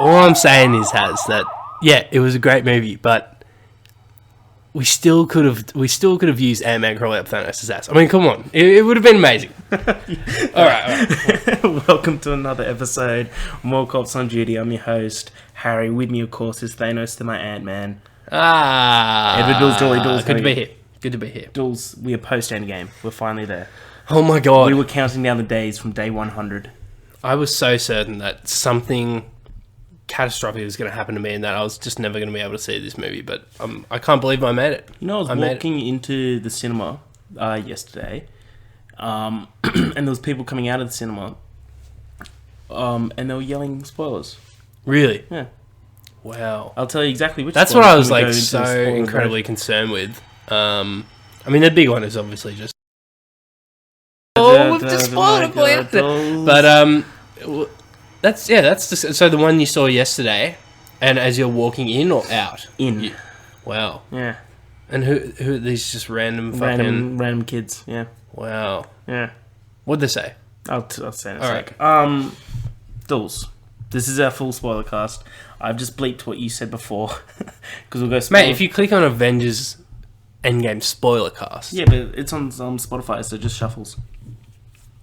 All I'm saying is, that it was a great movie, but we still could have used Ant-Man crawling up Thanos' ass. I mean, come on, it would have been amazing. All right. Welcome to another episode. More Cops on Duty. I'm your host, Harry. With me, of course, is Thanos to my Ant-Man. Edward Dools, Jolly Dools. Good to be here. Good to be here. Dools, we are post Endgame. We're finally there. Oh my god. We were counting down the days from day 100. I was so certain that something catastrophic was going to happen to me and that I was just never going to be able to see this movie, but I can't believe I made it. You know, I was walking into the cinema yesterday, and there was people coming out of the cinema, and they were yelling spoilers. Really? Yeah. Wow. I'll tell you exactly which. That's what I was like so incredibly concerned with. I mean, the big one is obviously just. Oh, we've just spoiled it for you. But that's just, so the one you saw yesterday, and as you're walking in or out? In. Wow. Yeah. And who are these just random kids? Yeah. Wow. Yeah. What'd they say? I'll say in a All sec. Dools. This is our full spoiler cast. I've just bleeped what you said before because we'll go. Mate, if you click on Avengers Endgame Spoilercast. Yeah, but it's on Spotify, so it just shuffles.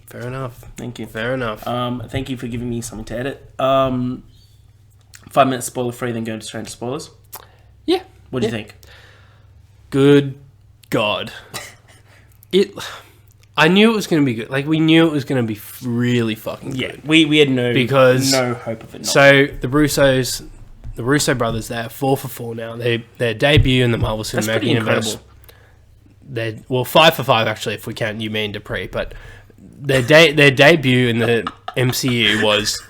Fair enough. Thank you. Fair enough. Thank you for giving me something to edit. 5 minutes spoiler free, then go straight to spoilers. Yeah. What do you think? Good God. I knew it was going to be good. Like, we knew it was going to be really fucking good. Yeah, we had no hope of it not. So, the Russo brothers, they're 4 for 4 now. Their debut in the Marvel Cinematic Universe. They're 5 for 5, actually, if we count you, me, and Dupree. But their debut in the MCU was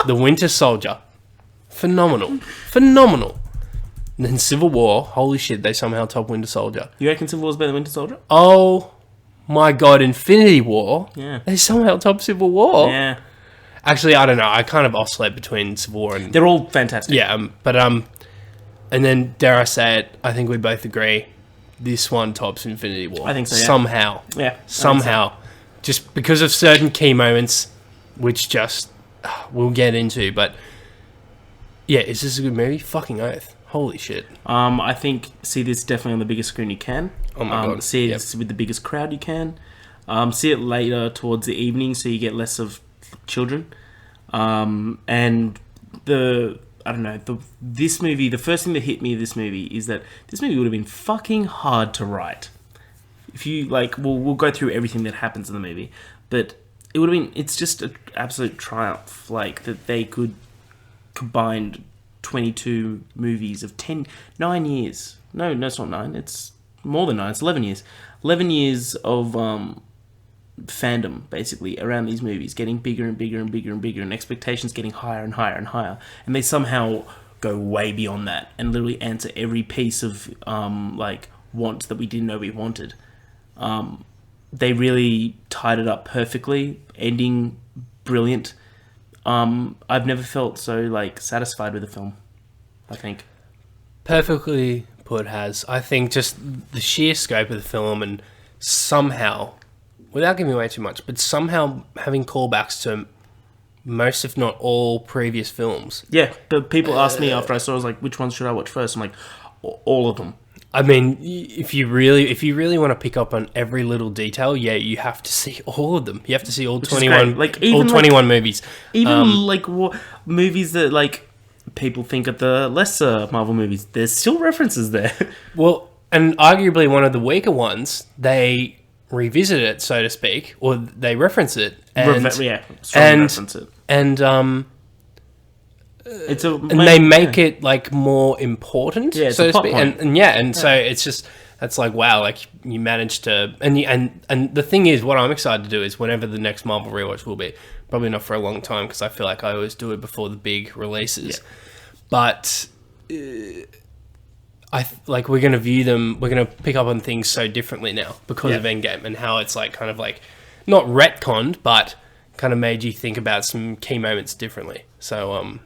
The Winter Soldier. Phenomenal. And then Civil War. Holy shit, they somehow top Winter Soldier. You reckon Civil War's better than Winter Soldier? Oh my god, Infinity War. Yeah. They somehow top Civil War. Yeah. Actually, I don't know. I kind of oscillate between Civil War and... They're all fantastic. Yeah, but and then, dare I say it, I think we both agree, this one tops Infinity War. I think so, yeah. Somehow. Yeah. Somehow. Just because of certain key moments, which just we'll get into, but yeah, is this a good movie? Fucking oath. Holy shit. I think see this definitely on the biggest screen you can. Oh my god. See it with the biggest crowd you can. See it later towards the evening so you get less of children. And this movie, the first thing that hit me of this movie is that this movie would have been fucking hard to write. If you we'll go through everything that happens in the movie, but it would have been, it's just an absolute triumph, that they could combine 22 movies of 9 years. No, it's not 9. It's more than 9. It's 11 years. 11 years of fandom, basically, around these movies, getting bigger and bigger and bigger and bigger, and expectations getting higher and higher and higher. And they somehow go way beyond that and literally answer every piece of wants that we didn't know we wanted. They really tied it up perfectly. Ending brilliant. I've never felt so satisfied with a film, I think. Perfectly put, Has. I think just the sheer scope of the film, and somehow, without giving away too much, but somehow having callbacks to most, if not all, previous films. Yeah, but people asked me after I saw it, I was like, which ones should I watch first? I'm like, all of them. I mean, if you really want to pick up on every little detail, yeah, you have to see all of them. You have to see all 21, all 21 movies. Even movies that people think are the lesser Marvel movies, there's still references there. Well, and arguably one of the weaker ones, they revisit it, so to speak, or they reference it, and reference it, and they make it more important, so to speak, and so it's just that's wow, you managed to, and the thing is, what I'm excited to do is whenever the next Marvel rewatch will be, probably not for a long time because I feel like I always do it before the big releases, but we're going to view them, we're going to pick up on things so differently now because of Endgame and how it's not retconned, but kind of made you think about some key moments differently. So,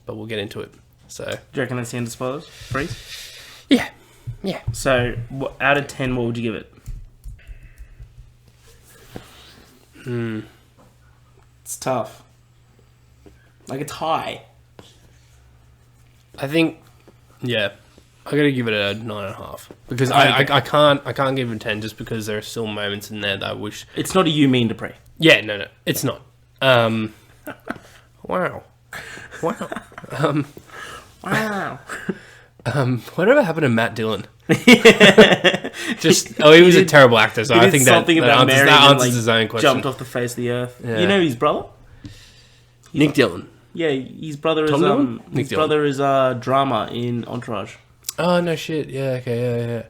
but we'll get into it. So, do you reckon that's the end of spoilers? Freeze? Yeah. So, out of 10, what would you give it? Hmm. It's tough. It's high. I think, yeah, I gotta give it a 9.5 because I can't give it a 10 just because there are still moments in there that I wish. It's not a you mean to pray. Yeah, no, it's not. Wow. Wow. Whatever happened to Matt Dillon? He was a terrible actor, so I think that answers his own question. Jumped off the face of the earth. Yeah. You know his brother? Nick Dillon. Yeah, his brother is drama in Entourage. Oh no shit! Yeah, okay, yeah.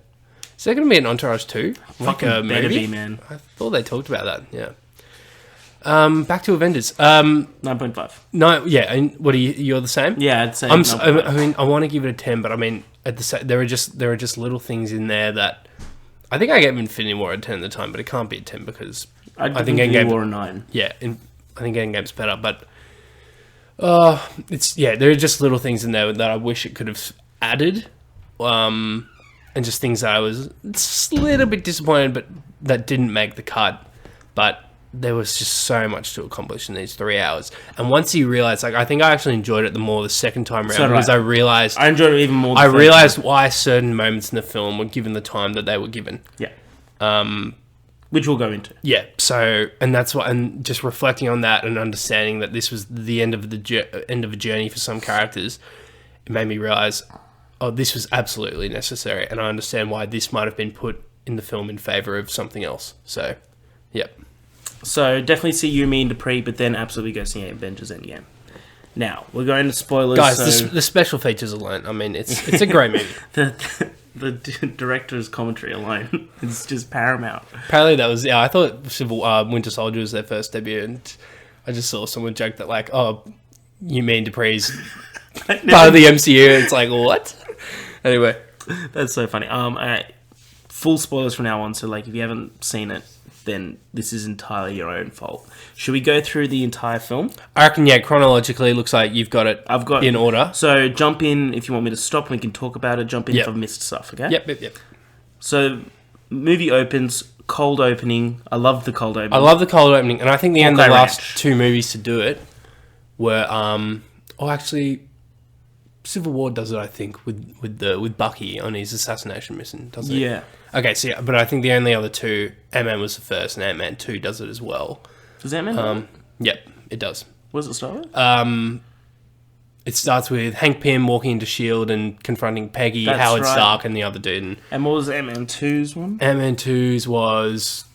Is there going to be an Entourage 2? Fucking better be, man. I thought they talked about that. Yeah. Back to Avengers. 9.5. No, yeah. And what are you? You're the same. Yeah, I'd say. I mean, I want to give it a 10, but I mean, there are just little things in there that I think I gave Infinity War a 10 at the time, but it can't be a 10 because I think Infinity War a 9. Yeah, I think Endgame's better, but there are just little things in there that I wish it could have added, and just things that I was just a little bit disappointed, but that didn't make the cut, but. There was just so much to accomplish in these 3 hours. And once you realise, I think I actually enjoyed it more the second time around because I realised... I enjoyed it even more I realised why certain moments in the film were given the time that they were given. Yeah. Which we'll go into. Yeah. So, and that's what... And just reflecting on that and understanding that this was the end of a journey for some characters, it made me realise, this was absolutely necessary. And I understand why this might have been put in the film in favour of something else. So, yep. So, definitely see You, Me, and Dupree, but then absolutely go see Avengers Endgame. Now, we're going to spoilers. Guys, the special features alone, I mean, it's a great movie. the director's commentary alone is just paramount. Apparently that was... Yeah, I thought Winter Soldier was their first debut, and I just saw someone joke that, like, You mean Dupree's part of the MCU? It's like, what? Anyway. That's so funny. Full spoilers from now on, so, like, if you haven't seen it, then this is entirely your own fault. Should we go through the entire film? I reckon, yeah, chronologically, it looks like you've got it in order. So jump in if you want me to stop and we can talk about it. Jump in if I've missed stuff, okay? Yep. So, movie opens, cold opening. I love the cold opening. And I think the end of the last 2 movies to do it were... actually, Civil War does it, I think, with Bucky on his assassination mission, doesn't it? Yeah. Okay, so but I think the only other 2, Ant-Man was the first, and Ant-Man 2 does it as well. Does Ant-Man? Yep, it does. What does it start with? It starts with Hank Pym walking into S.H.I.E.L.D. and confronting Peggy, Howard Stark, and the other dude. And what was Ant-Man 2's one? Ant-Man 2's was...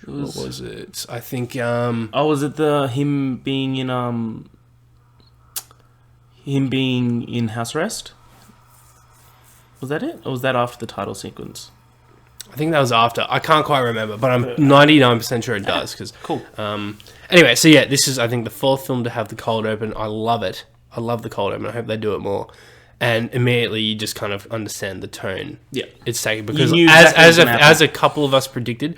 What was it? I think... was it him being in house arrest? Was that it? Or was that after the title sequence? I think that was after. I can't quite remember, but I'm 99% sure it does. Cause, cool. Anyway, so yeah, this is, I think, the 4th film to have the cold open. I love it. I love the cold open. I hope they do it more. And immediately you just kind of understand the tone it's taken. Because as a couple of us predicted,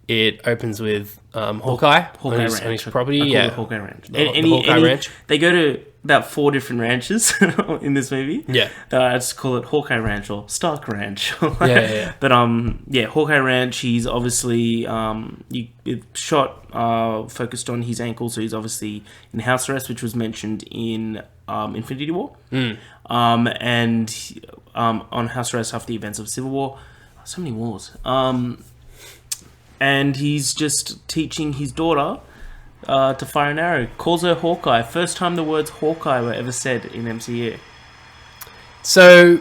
it opens with Hawkeye on his property. Hawkeye Ranch. Hawkeye Ranch. They go to about 4 different ranches in this movie. Yeah. I just call it Hawkeye Ranch or Stark Ranch. Yeah. But Hawkeye Ranch. He's obviously focused on his ankle, so he's obviously in house arrest, which was mentioned in Infinity War. And on house arrest after the events of Civil War. So many wars. And he's just teaching his daughter to fire an arrow. Calls her Hawkeye. First time the words Hawkeye were ever said in MCU. So,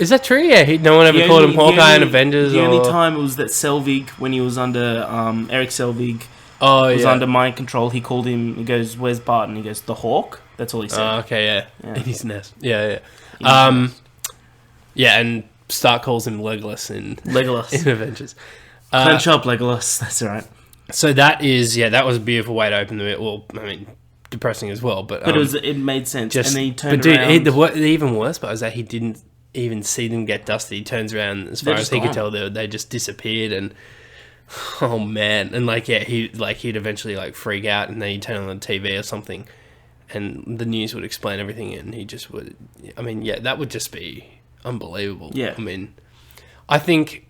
is that true? Yeah, no one ever called him Hawkeye in Avengers? The only time it was that Selvig, when he was under Eric Selvig, was under mind control, he called him, he goes, "Where's Bart?" And he goes, "The Hawk." That's all he said. Okay, yeah. In his nest. Yeah. And Stark calls him Legolas in Avengers. Clench up, Legolas. That's all right. So that was a beautiful way to open the bit. Well, I mean, depressing as well, but it made sense. And then he turned around. The even worse part is that he didn't even see them get dusty. He turns around, as far as he could tell, they just disappeared. And oh man, and he'd eventually freak out, and then he'd turn on the TV or something, and the news would explain everything, and he just would. I mean, that would just be unbelievable. Yeah, I mean, I think.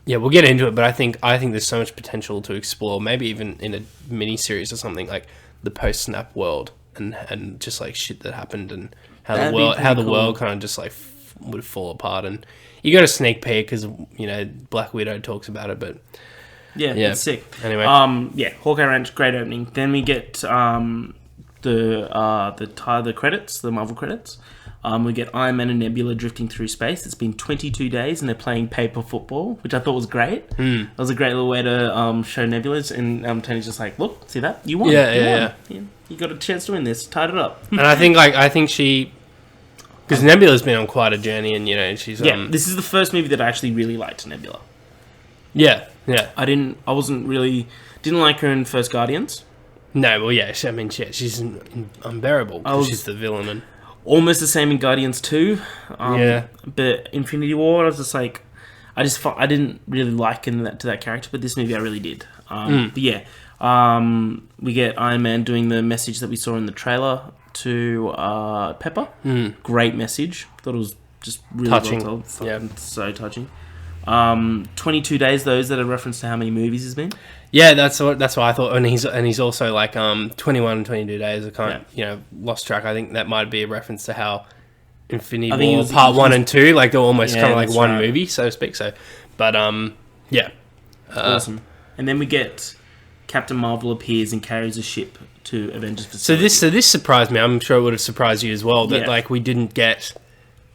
Yeah, we'll get into it, but I think there's so much potential to explore, maybe even in a mini-series or something, like the post-Snap world, and just like shit that happened and how the world kind of just like would fall apart. And you got a sneak peek because Black Widow talks about it, but yeah, it's sick. Anyway, Hawkeye Ranch, great opening. Then we get the credits, the Marvel credits. We get Iron Man and Nebula drifting through space. It's been 22 days and they're playing paper football, which I thought was great. That was a great little way to show Nebula's. And Tony's just like, look, see that? You won. Yeah. You got a chance to win this. Tied it up. And I think she... Because Nebula's been on quite a journey and, she's... this is the first movie that I actually really liked Nebula. Yeah. Didn't like her in First Guardians. No, well, yeah. She's unbearable because she's the villain and... Almost the same in Guardians 2. But Infinity War, I was just like... I didn't really liken that to that character, but this movie I really did. But yeah, we get Iron Man doing the message that we saw in the trailer to Pepper. Great message. Thought it was just really touching. Well told. So touching. 22 days, those that are reference to how many movies he's been. Yeah, that's what I thought. And he's also like 21 and 22 days. I can't lost track. I think that might be a reference to how Infinity War Part 1 and 2, like they're almost kind of like one movie, so to speak. So, but awesome. And then we get Captain Marvel appears and carries a ship to Avengers facility. So this surprised me. I'm sure it would have surprised you as well that like we didn't get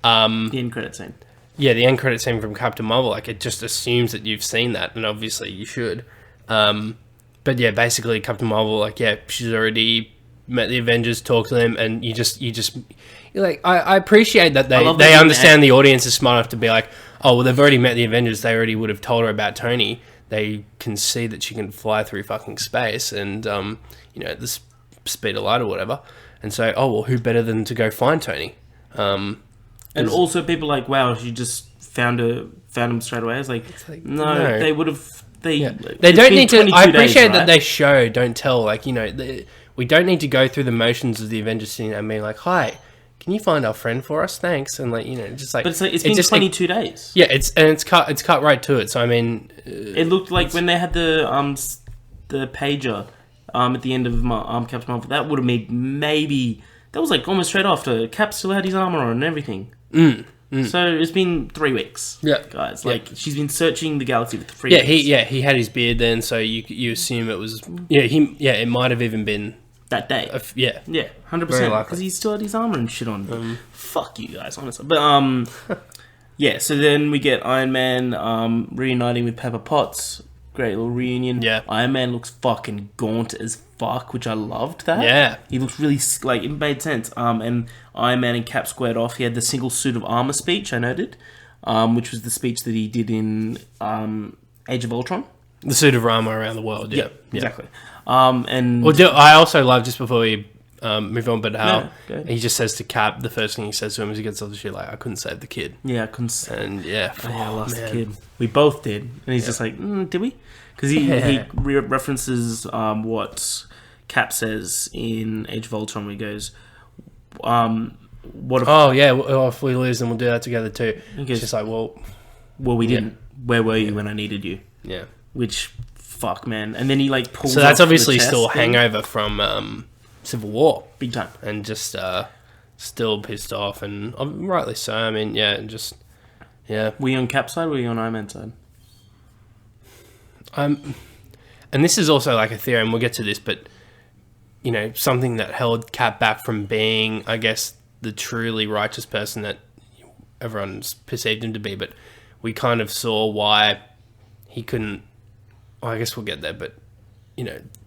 the end credit scene. Yeah, the end credit scene from Captain Marvel. Like it just assumes that you've seen that, and obviously you should. But yeah, basically Captain Marvel, like she's already met the Avengers, talked to them, and you're like, I appreciate that they understand the audience is smart enough to be like, oh well, they've already met the Avengers, they already would have told her about Tony. They can see that she can fly through fucking space and the speed of light or whatever, and so who better than to go find Tony? And also people like, wow, she just found him straight away. It's like no, they would have. They don't need to. I appreciate that they show, don't tell. Like we don't need to go through the motions of the Avengers scene and being like, "Hi, can you find our friend for us? Thanks." And just like, but it's been 22 days. Yeah, it's cut right to it. So I mean, it looked like when they had the pager at the end of Captain Marvel, that would have made maybe that was like almost straight after Cap still had his armor on and everything. So it's been 3 weeks, guys. Like she's been searching the galaxy for 3 weeks. He had his beard then, so you assume it was it might have even been that day. 100%. Because he still had his armor and shit on. Fuck you guys, honestly. But so then we get Iron Man reuniting with Pepper Potts. Great little reunion. Yeah, Iron Man looks fucking gaunt as fuck, which I loved that. Yeah, he looks really like it made sense. And Iron Man and Cap squared off. He had the single suit of armor speech I noted, which was the speech that he did in Age of Ultron. The suit of armor around the world. Yeah. Exactly. I also love, just before we move on, but how he just says to Cap, the first thing he says to him is he gets off the shit like, I couldn't save the kid. Yeah, I couldn't. And I lost the kid. We both did, and he's just like, did we? Because he references what Cap says in Age of Ultron, where he goes, "What if?" If we lose, then we'll do that together too. It's just like, well, we didn't. Where were you when I needed you? Yeah. Which, fuck, man. And then he like pulls. So that's obviously still a hangover from Civil War, big time, and just still pissed off, and rightly so. I mean, Were you on Cap's side or were you on Iron Man's side? And this is also like a theory, and we'll get to this, but something that held Cap back from being, I guess, the truly righteous person that everyone's perceived him to be. But we kind of saw why he couldn't. Well, I guess we'll get there, but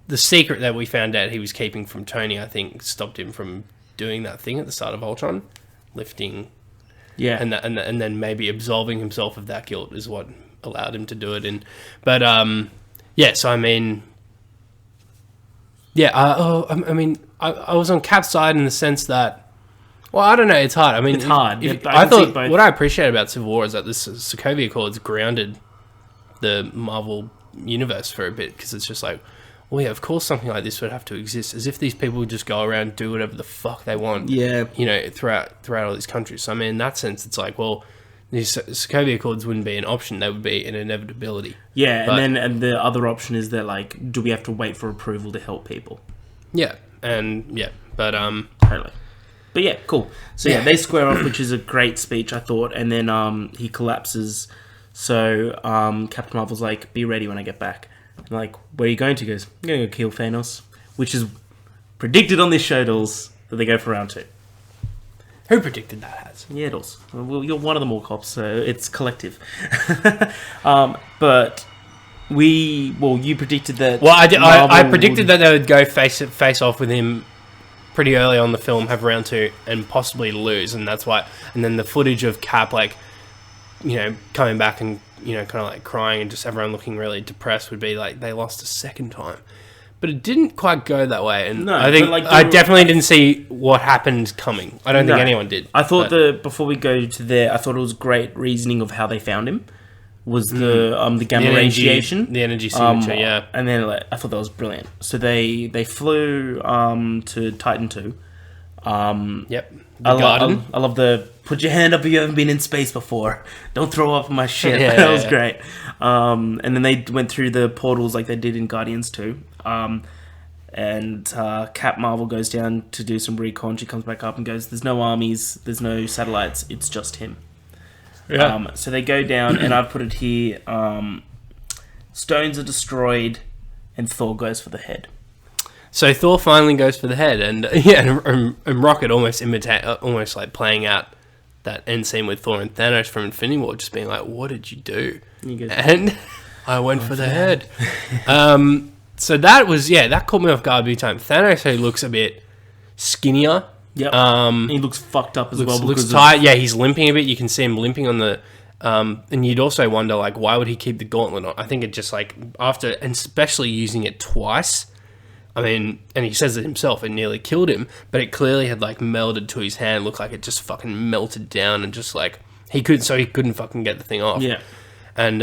the secret that we found out he was keeping from Tony, I think, stopped him from doing that thing at the start of Ultron, lifting. Yeah, and then maybe absolving himself of that guilt is what allowed him to do it. So I mean, I was on Cap's side in the sense that, well, I don't know, it's hard. I mean, it's hard. I thought what I appreciate about Civil War is that this Sokovia Accords grounded the Marvel universe for a bit, because it's just like, well, yeah, of course something like this would have to exist, as if these people would just go around and do whatever the fuck they want. Yeah, throughout all these countries. So I mean, in that sense, it's like, well, these Sokovia Accords wouldn't be an option; they would be an inevitability. Yeah, and the other option is that, like, do we have to wait for approval to help people? Yeah, And yeah, but totally. But yeah, cool. So yeah, they square off, which is a great speech, I thought. And then he collapses. So Captain Marvel's like, "Be ready when I get back." And like, "Where are you going to?" He goes, "I'm going to go kill Thanos," which is predicted on this show, Dools, that they go for round 2. Who predicted that? Has? Yeah, Dools. Well, you're one of the more cops, so it's collective. But you predicted that. Well, I predicted that they would go face off with him pretty early on the film, have round 2, and possibly lose, and that's why. And then the footage of Cap, like, you know, coming back and, you know, kind of like crying and just everyone looking really depressed would be like they lost a second time. But it didn't quite go that way, and no, I think I definitely didn't see what happened coming. I don't think anyone did. I thought before we go to there, I thought it was great reasoning of how they found him. Was the gamma radiation, the energy signature, yeah, and then I thought that was brilliant. So they flew to Titan 2. Yep, garden. I love the put your hand up if you haven't been in space before. Don't throw up my shit. That was great. And then they went through the portals like they did in Guardians 2. And Cap Marvel goes down to do some recon. She comes back up and goes, "There's no armies, there's no satellites. It's just him." Yeah. So they go down, and I've put it here. Stones are destroyed, and Thor goes for the head. So Thor finally goes for the head, and and Rocket almost like playing out that end scene with Thor and Thanos from Infinity War, just being like, "What did you do?" And I went for the head. So that was that caught me off guard big time. Thanos, who looks a bit skinnier. Yep. He looks fucked up as well. Looks tight. Yeah, he's limping a bit. You can see him limping on the. And you'd also wonder, like, why would he keep the gauntlet on? I think it just, like, after, and especially using it twice. I mean, and he says it himself, it nearly killed him, but it clearly had, like, melded to his hand. Looked like it just fucking melted down and just, like, he couldn't fucking get the thing off. Yeah. And,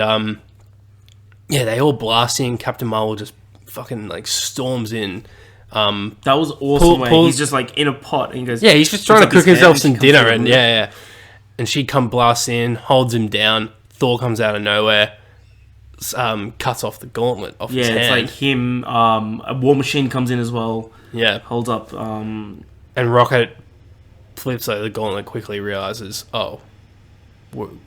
they all blast in. Captain Marvel just fucking, like, storms in. That was awesome. He's just like in a pot and he goes. Yeah, he's just trying to cook himself some dinner, and and she blasts in, holds him down. Thor comes out of nowhere, cuts off the gauntlet off his hand. Yeah, it's like him. A War Machine comes in as well. Yeah, holds up. And Rocket flips over the gauntlet, quickly realizes, oh,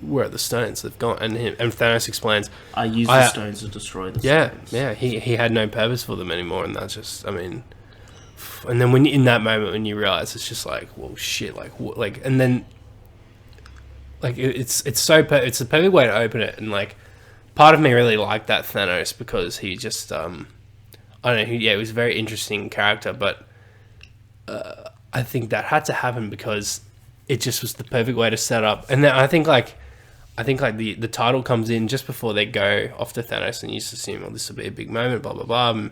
where are the stones? They've gone. And Thanos explains, I used the stones to destroy the stones. Yeah, he had no purpose for them anymore, and that's just, I mean. And then when in that moment when you realize, it's just like, well, shit, and then like it's it's the perfect way to open it, and like part of me really liked that Thanos because he just I don't know, he was a very interesting character, but I think that had to happen because it just was the perfect way to set up. And then I think the title comes in just before they go off to Thanos, and you just assume, well, this will be a big moment, blah blah blah.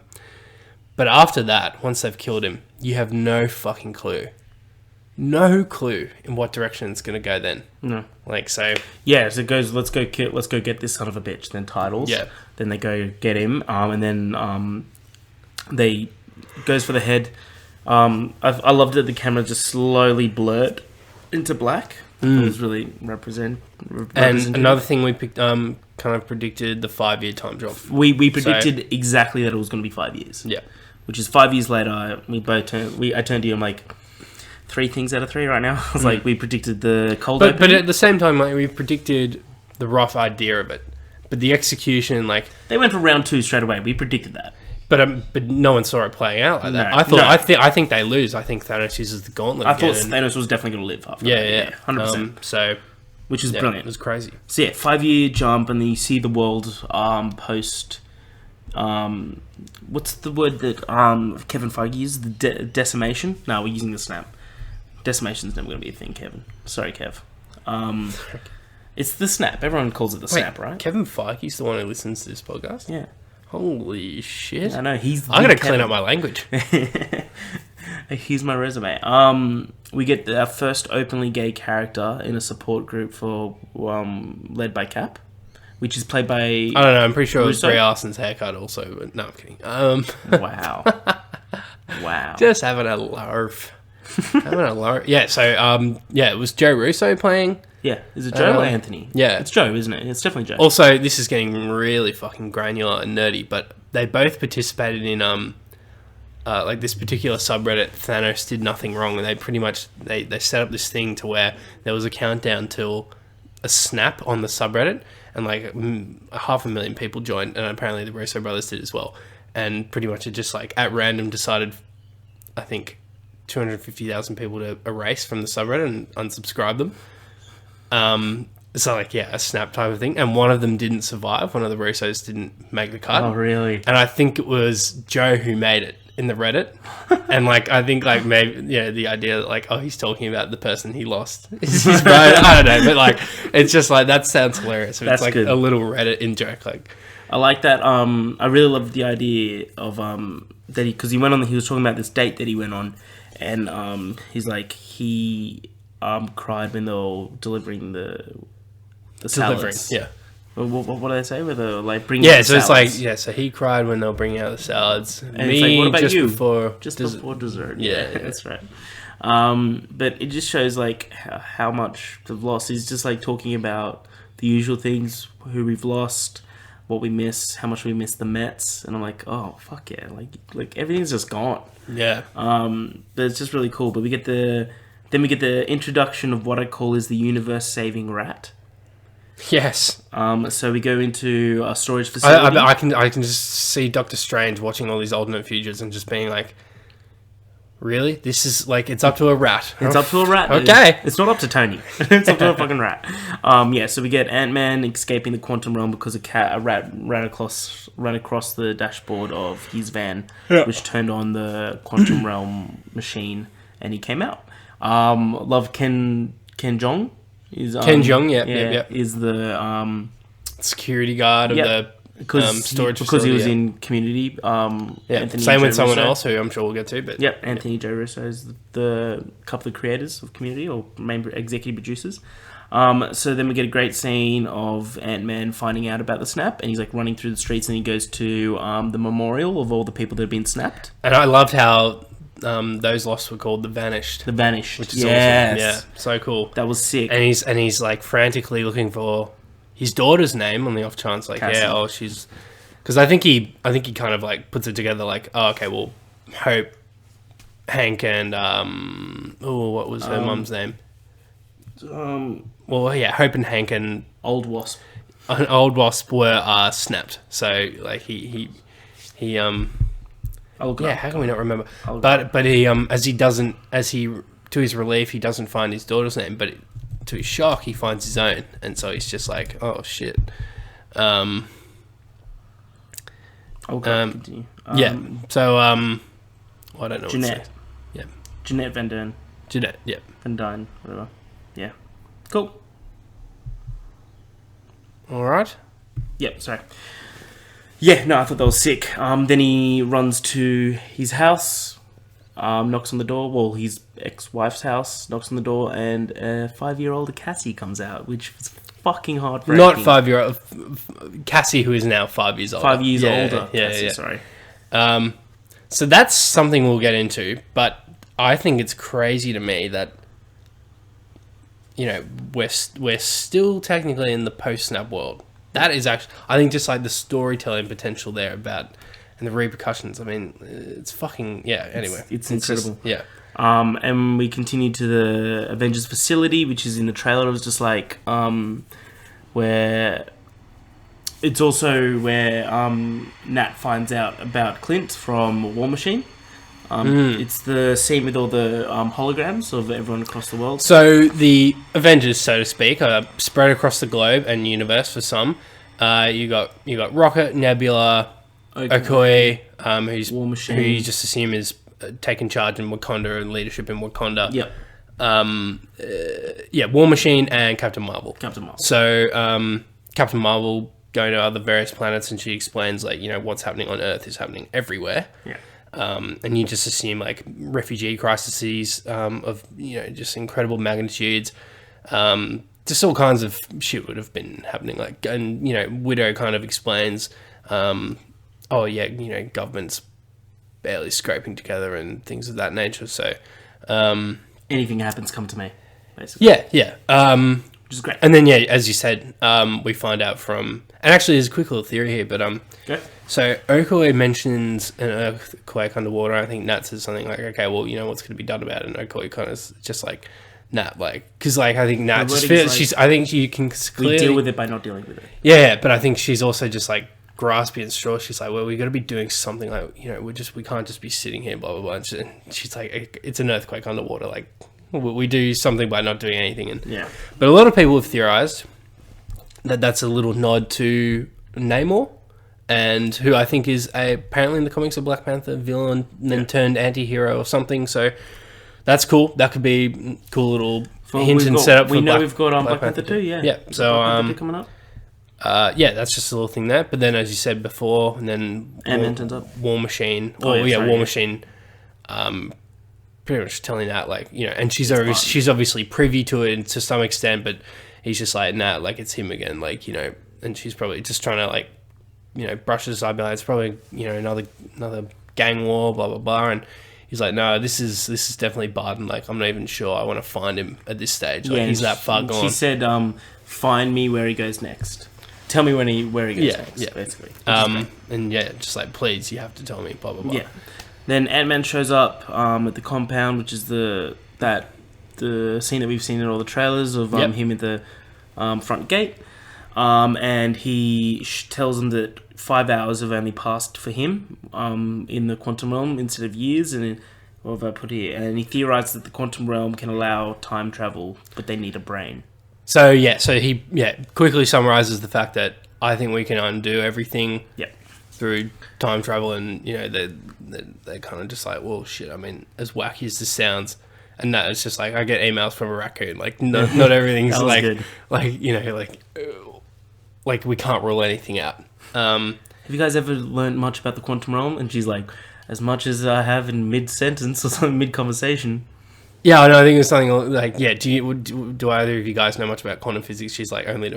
But after that, once they've killed him, you have no fucking clue. No clue in what direction it's going to go then. No. Like, so... Yeah, so it goes, let's go get this son of a bitch. Then titles. Yeah. Then they go get him. And then they... Goes for the head. I loved that the camera just slowly blurred into black. It was really representative. And another thing we picked... kind of predicted the 5-year time drop. We predicted exactly that it was going to be 5 years. Yeah. Which is 5 years later. I turned to you. I'm like, 3 things out of 3 right now. I was like, we predicted the cold open. But at the same time, like, we predicted the rough idea of it, but the execution, like, they went for round 2 straight away. We predicted that. But no one saw it playing out like that. I think they lose. I think Thanos uses the gauntlet. I thought Thanos was definitely going to live after that. Yeah, 100%. So. Which is brilliant. It was crazy. So yeah, 5-year jump, and then you see the world post. What's the word that Kevin Feige uses? The decimation? No, we're using the snap. Decimation's never going to be a thing, Kevin. Sorry, Kev. It's the snap. Everyone calls it the snap, right? Kevin Feige's the one who listens to this podcast? Yeah. Holy shit. Yeah, I know. I'm going to clean up my language. Here's my resume. We get our first openly gay character in a support group for led by Cap, which is played by... I don't know. I'm pretty sure it was Brie Larson's haircut also, but no, I'm kidding. Wow. Wow. Just having a larf. Yeah, so, it was Joe Russo playing. Yeah, is it Joe or Anthony? Yeah. It's Joe, isn't it? It's definitely Joe. Also, this is getting really fucking granular and nerdy, but they both participated in like this particular subreddit, Thanos did nothing wrong, and they pretty much they set up this thing to where there was a countdown till a snap on the subreddit, and like 500,000 people joined, and apparently the Russo brothers did as well. And pretty much it just like at random decided, I think, 250,000 people to erase from the subreddit and unsubscribe them. So like, yeah, a snap type of thing. And one of them didn't survive. One of the Russos didn't make the cut. Oh, really? And I think it was Joe who made it in the Reddit. And like, I think like maybe, the idea that like, oh, he's talking about the person he lost is his bro. I don't know. But like, it's just like, that sounds hilarious. That's like good. A little Reddit in joke. Like, I like that. I really love the idea of, that because he went on, he was talking about this date that he went on. And he's like, he cried when they were delivering the salads. Yeah. What do they say? Where they like bringing out the so salads? It's like, so he cried when they were bringing out the salads. And it's like, what about just you? Before dessert. Yeah, that's right. But it just shows like how much they've lost. He's just like talking about the usual things, who we've lost, what we miss, how much we miss the Mets, and I'm like, oh fuck yeah, like everything's just gone. Yeah. But it's just really cool. But we get the introduction of what I call is the universe-saving rat. Yes. So we go into a storage facility. I can just see Doctor Strange watching all these alternate futures and just being like, really? This is like, it's up to a rat. It's up to a rat. Okay. It's not up to Tony. It's up to a fucking rat. So we get Ant-Man escaping the quantum realm because a rat ran across the dashboard of his van, which turned on the quantum realm machine, and he came out. Love Ken Jeong. Ken Jeong, yeah. Is the security guard of the storage because facility, he was in Community. Same with someone else who I'm sure we'll get to. But Anthony Joe Russo is the couple of creators of Community or main executive producers. So then we get a great scene of Ant-Man finding out about the snap, and he's like running through the streets, and he goes to the memorial of all the people that have been snapped. And I loved how those lost were called the Vanished. The Vanished, which is awesome. Yeah, so cool. That was sick. And he's like frantically looking for his daughter's name on the off chance, like, Cassie. She's, because I think he kind of like puts it together, like, oh, okay, well, Hope, Hank, and what was her mum's name? Hope and Hank and Old Wasp. Old Wasp were snapped. So like he how can we not remember? But he to his relief, he doesn't find his daughter's name, but to his shock, he finds his own, and so he's just like, oh shit. Continue. So I don't know. Jeanette. Yeah. Jeanette Van Dyne. Jeanette. Yeah. Van Dyne. Whatever. Yeah. Cool. All right. Yep. Sorry. Yeah, no, I thought that was sick. Then he runs to his house, knocks on the door. Well, his ex-wife's house, knocks on the door, and a 5-year-old Cassie comes out, which was fucking heartbreaking. Not 5-year-old Cassie, who is now 5 years older. 5 years older. Cassie, Sorry. So that's something we'll get into, but I think it's crazy to me that, we're still technically in the post-snap world. That is actually, I think, just like the storytelling potential there about, and the repercussions. I mean, it's fucking, anyway. It's incredible. Just, and we continue to the Avengers facility, which is in the trailer. It was just like, where, it's also where Nat finds out about Clint from War Machine. It's the scene with all the holograms of everyone across the world. So the Avengers, so to speak, are spread across the globe and universe for some. You got Rocket, Nebula, Okoye, who's War Machine, who you just assume is taking charge in Wakanda and leadership in Wakanda. Yep. War Machine and Captain Marvel. So Captain Marvel going to other various planets, and she explains like what's happening on Earth is happening everywhere. Yeah. And you just assume like refugee crises of just incredible magnitudes, just all kinds of shit would have been happening. Like, and Widow kind of explains, governments barely scraping together and things of that nature. So anything happens, come to me, basically. Yeah. Which is great. And then as you said, we find out from, and actually there's a quick little theory here, but okay. So Okoye mentions an earthquake underwater. I think Nat says something like, "Okay, well, you know what's going to be done about it." And Okoye kind of just like Nat, like, because like I think Nat just feels like, she's. I think you can clearly we deal with it by not dealing with it. Yeah, but I think she's also just like grasping at straws. She's like, "Well, we got to be doing something. Like, you know, we can't just be sitting here, blah blah blah." And she's like, "It's an earthquake underwater. Like, we do something by not doing anything." And yeah, but a lot of people have theorized that that's a little nod to Namor. And who I think is apparently in the comics a Black Panther villain and then turned anti-hero or something. So that's cool. That could be a cool little hint and setup. We know we've got Black Panther 2, yeah. Yeah, so coming up. Yeah, that's just a little thing there. But then, as you said before, and then Ant-Man turns up. War Machine. Machine. Pretty much telling that, like, you know, and she's obviously privy to it to some extent, but he's just like, nah, like it's him again, like, you know, and she's probably just trying to like, you know, brush it aside, but it's probably, you know, another gang war, blah blah blah, and he's like, no, this is definitely Barton. Like, I'm not even sure I want to find him at this stage. Like, he's that far gone. She said, find me where he goes next. Tell me where he goes next. Basically. And yeah, just like, please, you have to tell me, blah blah blah. Yeah. Then Ant-Man shows up at the compound, which is the scene that we've seen in all the trailers of him at the front gate. And he tells them that 5 hours have only passed for him in the quantum realm instead of years. And what have I put here? And he theorized that the quantum realm can allow time travel, but they need a brain. So he quickly summarizes the fact that I think we can undo everything through time travel, and you know they're kind of just like, well, shit. I mean, as wacky as this sounds. And that it's just like, I get emails from a raccoon. Like, not everything's like, you know, like we can't rule anything out. Have you guys ever learned much about the quantum realm? And she's like, as much as I have in mid-sentence or something, mid-conversation. Yeah, I know. I think it's something like, yeah, do either of you guys know much about quantum physics? She's like, only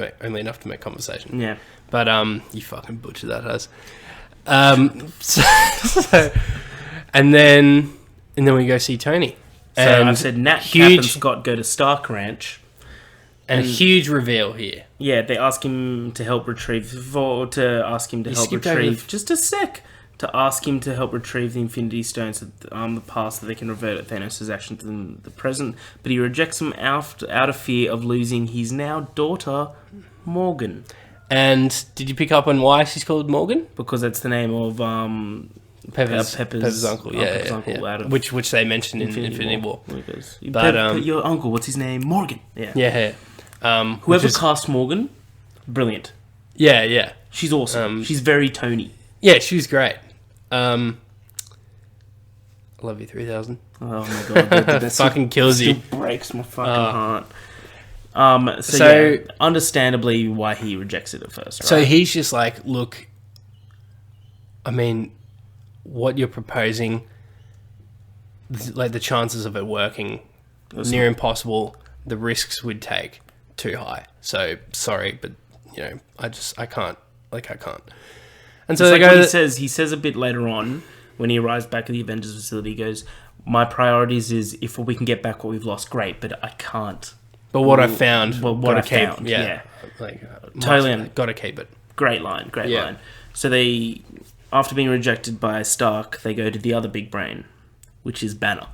enough to make conversation. Yeah. But, you fucking butchered that, Haz. And then we go see Tony. So and I've said Nat, Cap, and Scott go to Stark Ranch. And a huge reveal here. Yeah, they ask him to help retrieve... Just a sec. To ask him to help retrieve the Infinity Stones at the past so they can revert Thanos' actions to the present. But he rejects them out of fear of losing his now daughter, Morgan. And did you pick up on why she's called Morgan? Because that's the name of... Pepper's uncle, uncle which they mentioned in Infinity War. But your uncle, what's his name? Morgan. Yeah. Whoever cast Morgan, brilliant. Yeah. She's awesome. She's very Tony. Yeah, she's great. I love you 3000. Oh my god, that fucking kills you. Breaks my fucking heart. So understandably, why he rejects it at first. Right? So he's just like, look, I mean, what you're proposing, like the chances of it working, near impossible. The risks we'd take too high. So sorry, but you know, I can't. And so it's like what he says a bit later on when he arrives back at the Avengers facility. He goes, "My priorities is if we can get back what we've lost, great, but I can't. But what I found, what I found, yeah. Like totally gotta keep it. Great line. So they, after being rejected by Stark, they go to the other big brain, which is Banner.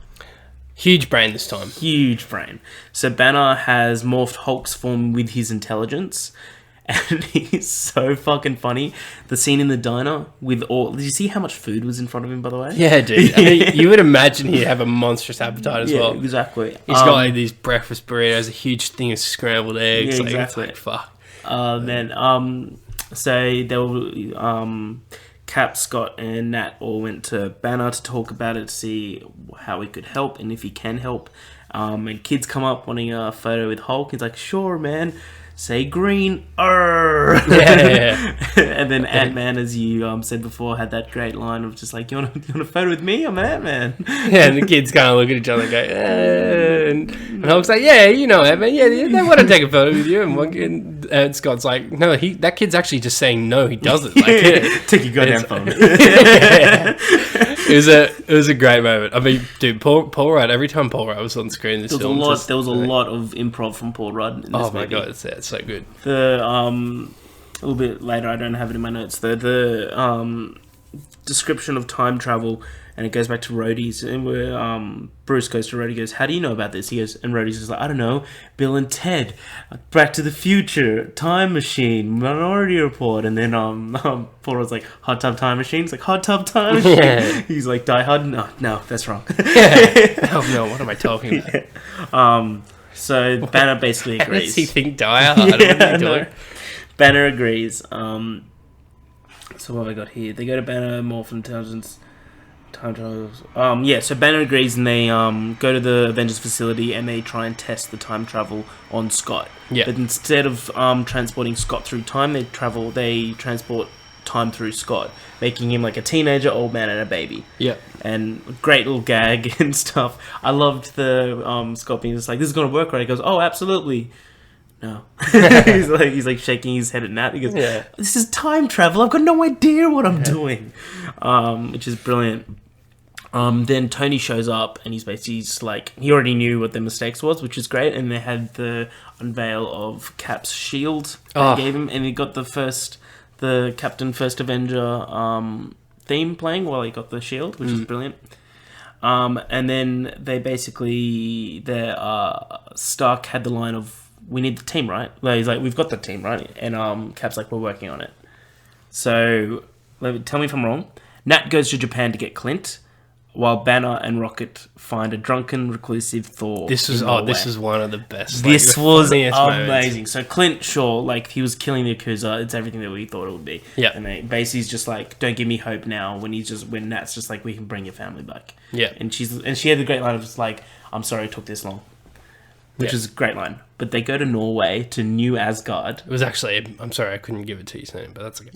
Huge brain this time. Huge brain. So Banner has morphed Hulk's form with his intelligence. And he's so fucking funny. The scene in the diner with all... Did you see how much food was in front of him, by the way? Yeah, dude. I mean, you would imagine he'd have a monstrous appetite as well. Exactly. He's got like these breakfast burritos, a huge thing of scrambled eggs. Yeah, exactly. Like, fuck. So they were... Cap, Scott, and Nat all went to Banner to talk about it, to see how he could help and if he can help. And kids come up wanting a photo with Hulk. He's like, sure, man. Say green. Yeah. And then Ant-Man, as you said before, had that great line of just like, you want a photo with me? I'm Ant-Man. Yeah, and the kids kind of look at each other and go, and Hulk's like, yeah, you know Ant-Man, yeah, they want to take a photo with you. And Scott's like, no, that kid's actually just saying no, he doesn't. Like, take your goddamn phone. It was a great moment. I mean, dude, Paul Rudd, every time Paul Rudd was on screen in this film... There was a lot of improv from Paul Rudd in this movie. Oh my god, it's so good. a little bit later. I don't have it in my notes. The description of time travel, and it goes back to Rhodey's, and where Bruce goes to Rhodey, goes, "How do you know about this?" He goes, and Rhodey's just like, "I don't know, Bill and Ted, Back to the Future, Time Machine, Minority Report," and then Poirot's like, "Hot Tub Time Machine." It's like, "Hot Tub Time Machine." Yeah. He's like, "Die Hard." No, that's wrong. Yeah. No, what am I talking about? Yeah. So Banner basically agrees. How does he think Die Hard? Yeah, what are you doing? Banner agrees. So what have I got here? They go to Banner, Morph Intelligence, time travels. So Banner agrees, and they go to the Avengers facility, and they try and test the time travel on Scott. Yeah. But instead of transporting Scott through time, they transport time through Scott, making him like a teenager, old man, and a baby. Yeah. And great little gag and stuff. I loved the Scott being just like, "This is gonna work, right?" He goes, "Oh, absolutely." No. he's like shaking his head at Nat. He goes, Yeah. "This is time travel. I've got no idea what I'm doing," which is brilliant. Then Tony shows up, and he's like, he already knew what their mistakes was, which is great. And they had the unveil of Cap's shield they gave him, and he got the Captain First Avenger theme playing while he got the shield, which is brilliant. And then they basically, Stark had the line of, "We need the team, right?" Like, he's like, "We've got the team, right?" And Cap's like, "We're working on it." So, tell me if I'm wrong. Nat goes to Japan to get Clint, while Banner and Rocket find a drunken, reclusive Thor. This is one of the best. This was amazing. Moments. So Clint, sure, like, he was killing the Yakuza. It's everything that we thought it would be. Yeah. And basically's just like, "Don't give me hope now." When Nat's just like, "We can bring your family back." Yeah. And she had the great line of just like, "I'm sorry it took this long," which is a great line. But they go to Norway, to New Asgard. It was actually, I'm sorry, I couldn't give it to you soon, but that's okay.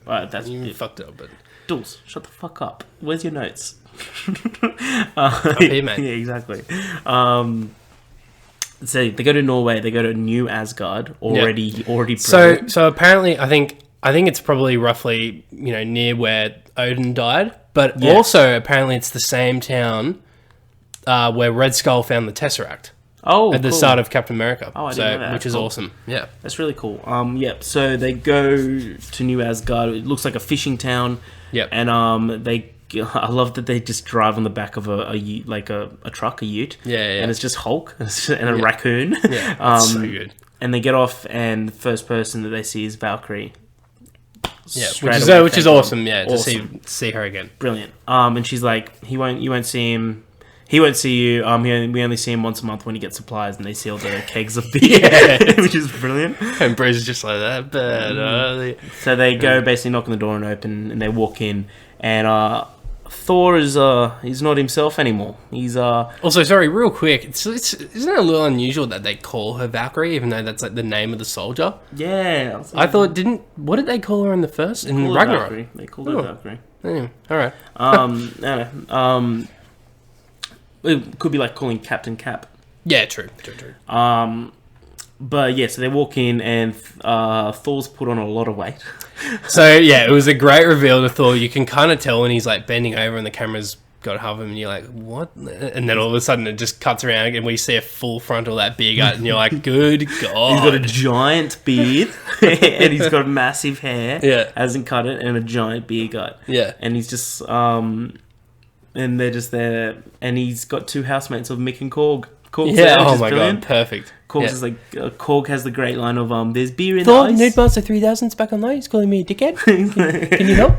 You fucked up, but Dools, shut the fuck up. Where's your notes? up here, mate. Yeah, exactly. So they go to Norway. They go to New Asgard. Already. So apparently, I think it's probably roughly near where Odin died, but also apparently it's the same town where Red Skull found the Tesseract. Oh, at the start of Captain America. Oh, I didn't know that. Which is awesome. Yeah, that's really cool. So they go to New Asgard. It looks like a fishing town. Yep. And I love that they just drive on the back of a truck, a ute. Yeah. And it's just Hulk and a raccoon. Yeah, that's so good. And they get off, and the first person that they see is Valkyrie. Yeah, which is awesome. Yeah, awesome. to see her again. Brilliant. And she's like, you won't see him. He won't see you. We only see him once a month when he gets supplies, and they see all the kegs of beer, which is brilliant. And Bruce is just like that. But so they go basically knock on the door and open, and they walk in, and Thor is he's not himself anymore. He's Also, sorry, real quick. Isn't it a little unusual that they call her Valkyrie, even though that's like the name of the soldier? Yeah, I thought what did they call her in the first in Ragnarok? They called her Valkyrie. Yeah, all right. I don't know. It could be like calling Captain Cap. Yeah, true. But yeah, so they walk in, and Thor's put on a lot of weight. So yeah, it was a great reveal to Thor. You can kind of tell when he's like bending over and the camera's got half of him, and you're like, what? And then all of a sudden it just cuts around, and we see a full frontal that beer gut, and you're like, good God. He's got a giant beard, and he's got massive hair. Yeah. Hasn't cut it, and a giant beer gut. Yeah. And he's just and they're just there, and he's got two housemates of Mick and Korg. Korg's there, oh my God, perfect. Korg's is like, Korg has the great line of, "There's beer in Thor, the ice." Nerdmaster 3000's back online. He's calling me a dickhead. Can you help?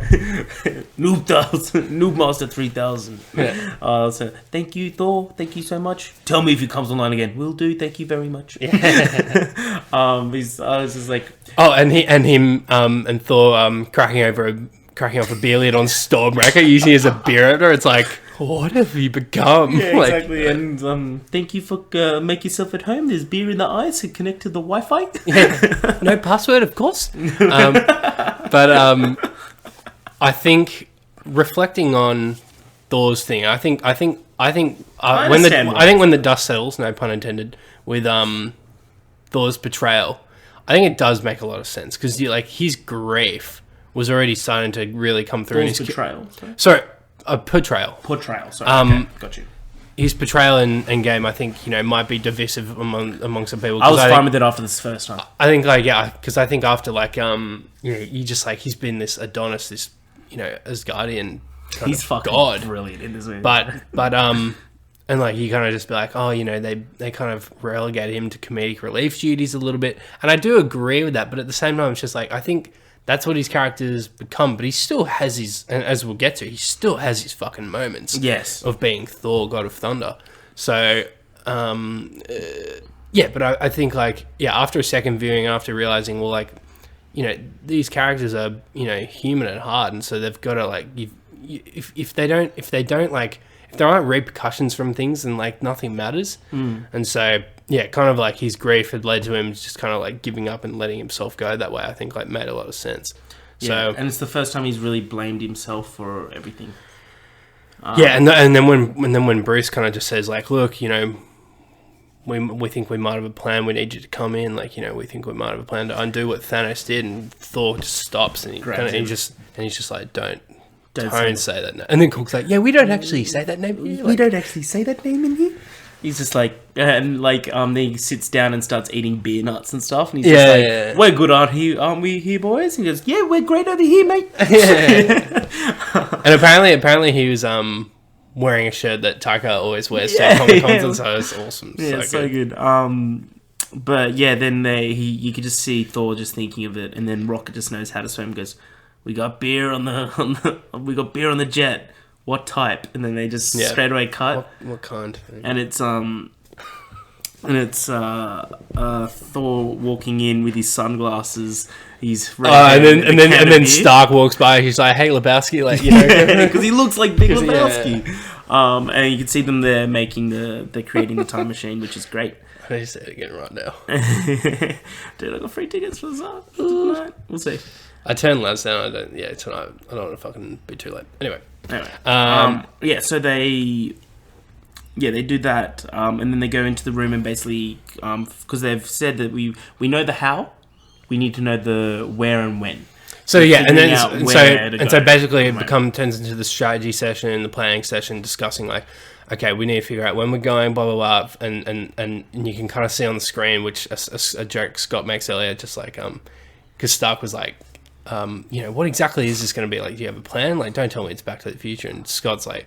Noobmaster 3000. Yeah. So thank you, Thor. Thank you so much. Tell me if he comes online again. Will do. Thank you very much. Yeah. I was just like, and Thor cracking off a beer lid on Stormbreaker, using it as a beer opener. It's like, what have you become? Yeah, exactly. And thank you for make yourself at home. There's beer in the ice and connect to the Wi-Fi. Yeah. No password, of course. I think reflecting on Thor's thing, I think when the dust settles, no pun intended, with Thor's portrayal, I think it does make a lot of sense, because his grief was already starting to really come through. Thor's betrayal. Sorry, portrayal. Portrayal. Sorry. Okay, got you. his portrayal in Endgame, I think, might be divisive among some people. I was fine with it after this first time. I think, because I think after, you just, he's been this Adonis, this, Asgardian He's fucking god. Brilliant in this movie. But, and, you kind of just be like, oh, they kind of relegate him to comedic relief duties a little bit. And I do agree with that, but at the same time, it's just I think that's what his character's become, but he still has his, and as we'll get to, he still has his fucking moments. Yes. Of being Thor, God of Thunder. So, but I think, after a second viewing, after realizing, these characters are, human at heart, and so they've got to, if there aren't repercussions from things, then, nothing matters. And so, kind of his grief had led to him just kind of giving up and letting himself go that way. I think made a lot of sense. Yeah, and it's the first time he's really blamed himself for everything. And then when Bruce kind of just says look, we think we might have a plan. We need you to come in. We think we might have a plan to undo what Thanos did, and Thor just stops and he's just like, don't say that name. And then Cook's like, yeah, we don't actually say that name here. We don't actually say that name in here. He's just then he sits down and starts eating beer nuts and stuff, and he's we're good, aren't we here, boys? And he goes, yeah, we're great over here, mate. And apparently he was wearing a shirt that Taika always wears to Comic Cons, and so it's awesome. Yeah, so good. But yeah, then you could just see Thor just thinking of it, and then Rocket just knows how to swim. Goes, we got beer on the jet. What type? And then they just straight away cut. What kind? And it's Thor walking in with his sunglasses. He's and then Stark walks by. He's like, "Hey, Lebowski," because he looks like Big Lebowski. And you can see them there they're creating the time machine, which is great. I need to say it again right now. Dude, I got free tickets for tonight. We'll see. I turned last down. Tonight. I don't want to fucking be too late. Anyway. So they do that, and then they go into the room and basically, because they've said that we know the how, we need to know the where and when. So so basically it turns into the strategy session and the planning session, discussing okay, we need to figure out when we're going, blah blah blah, and you can kind of see on the screen, which a joke Scott makes earlier, just because Stark was like, what exactly is this going to be? Do you have a plan? Don't tell me it's Back to the Future. And Scott's like,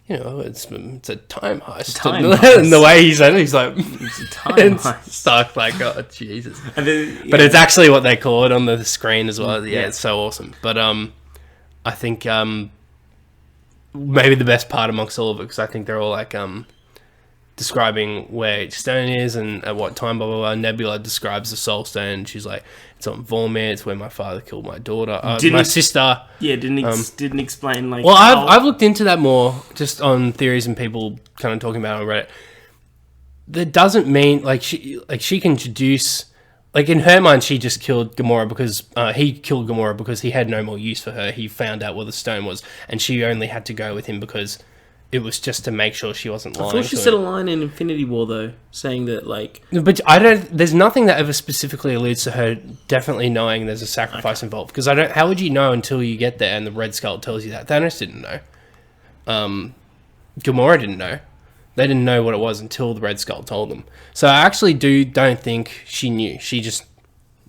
it's a time heist. And the way he said it, he's like, it's a time heist. Stark oh, Jesus. And then, but it's actually what they call it on the screen as well. Yeah, it's so awesome. But I think maybe the best part amongst all of it, because I think they're all describing where each stone is and at what time, blah blah blah. Nebula describes the Soul Stone, and she's like, it's on Vormir. It's where my father killed my daughter, my sister. Yeah, didn't explain Well, I've looked into that more, just on theories and people kind of talking about it on Reddit. That doesn't mean she can deduce. In her mind, she just killed Gamora because he killed Gamora because he had no more use for her. He found out where the stone was, and she only had to go with him because it was just to make sure she wasn't lying. I thought she said a line in Infinity War, though, saying that, But I don't... There's nothing that ever specifically alludes to her definitely knowing there's a sacrifice involved. Because how would you know until you get there and the Red Skull tells you that? Thanos didn't know. Gamora didn't know. They didn't know what it was until the Red Skull told them. So I actually don't think she knew. She just...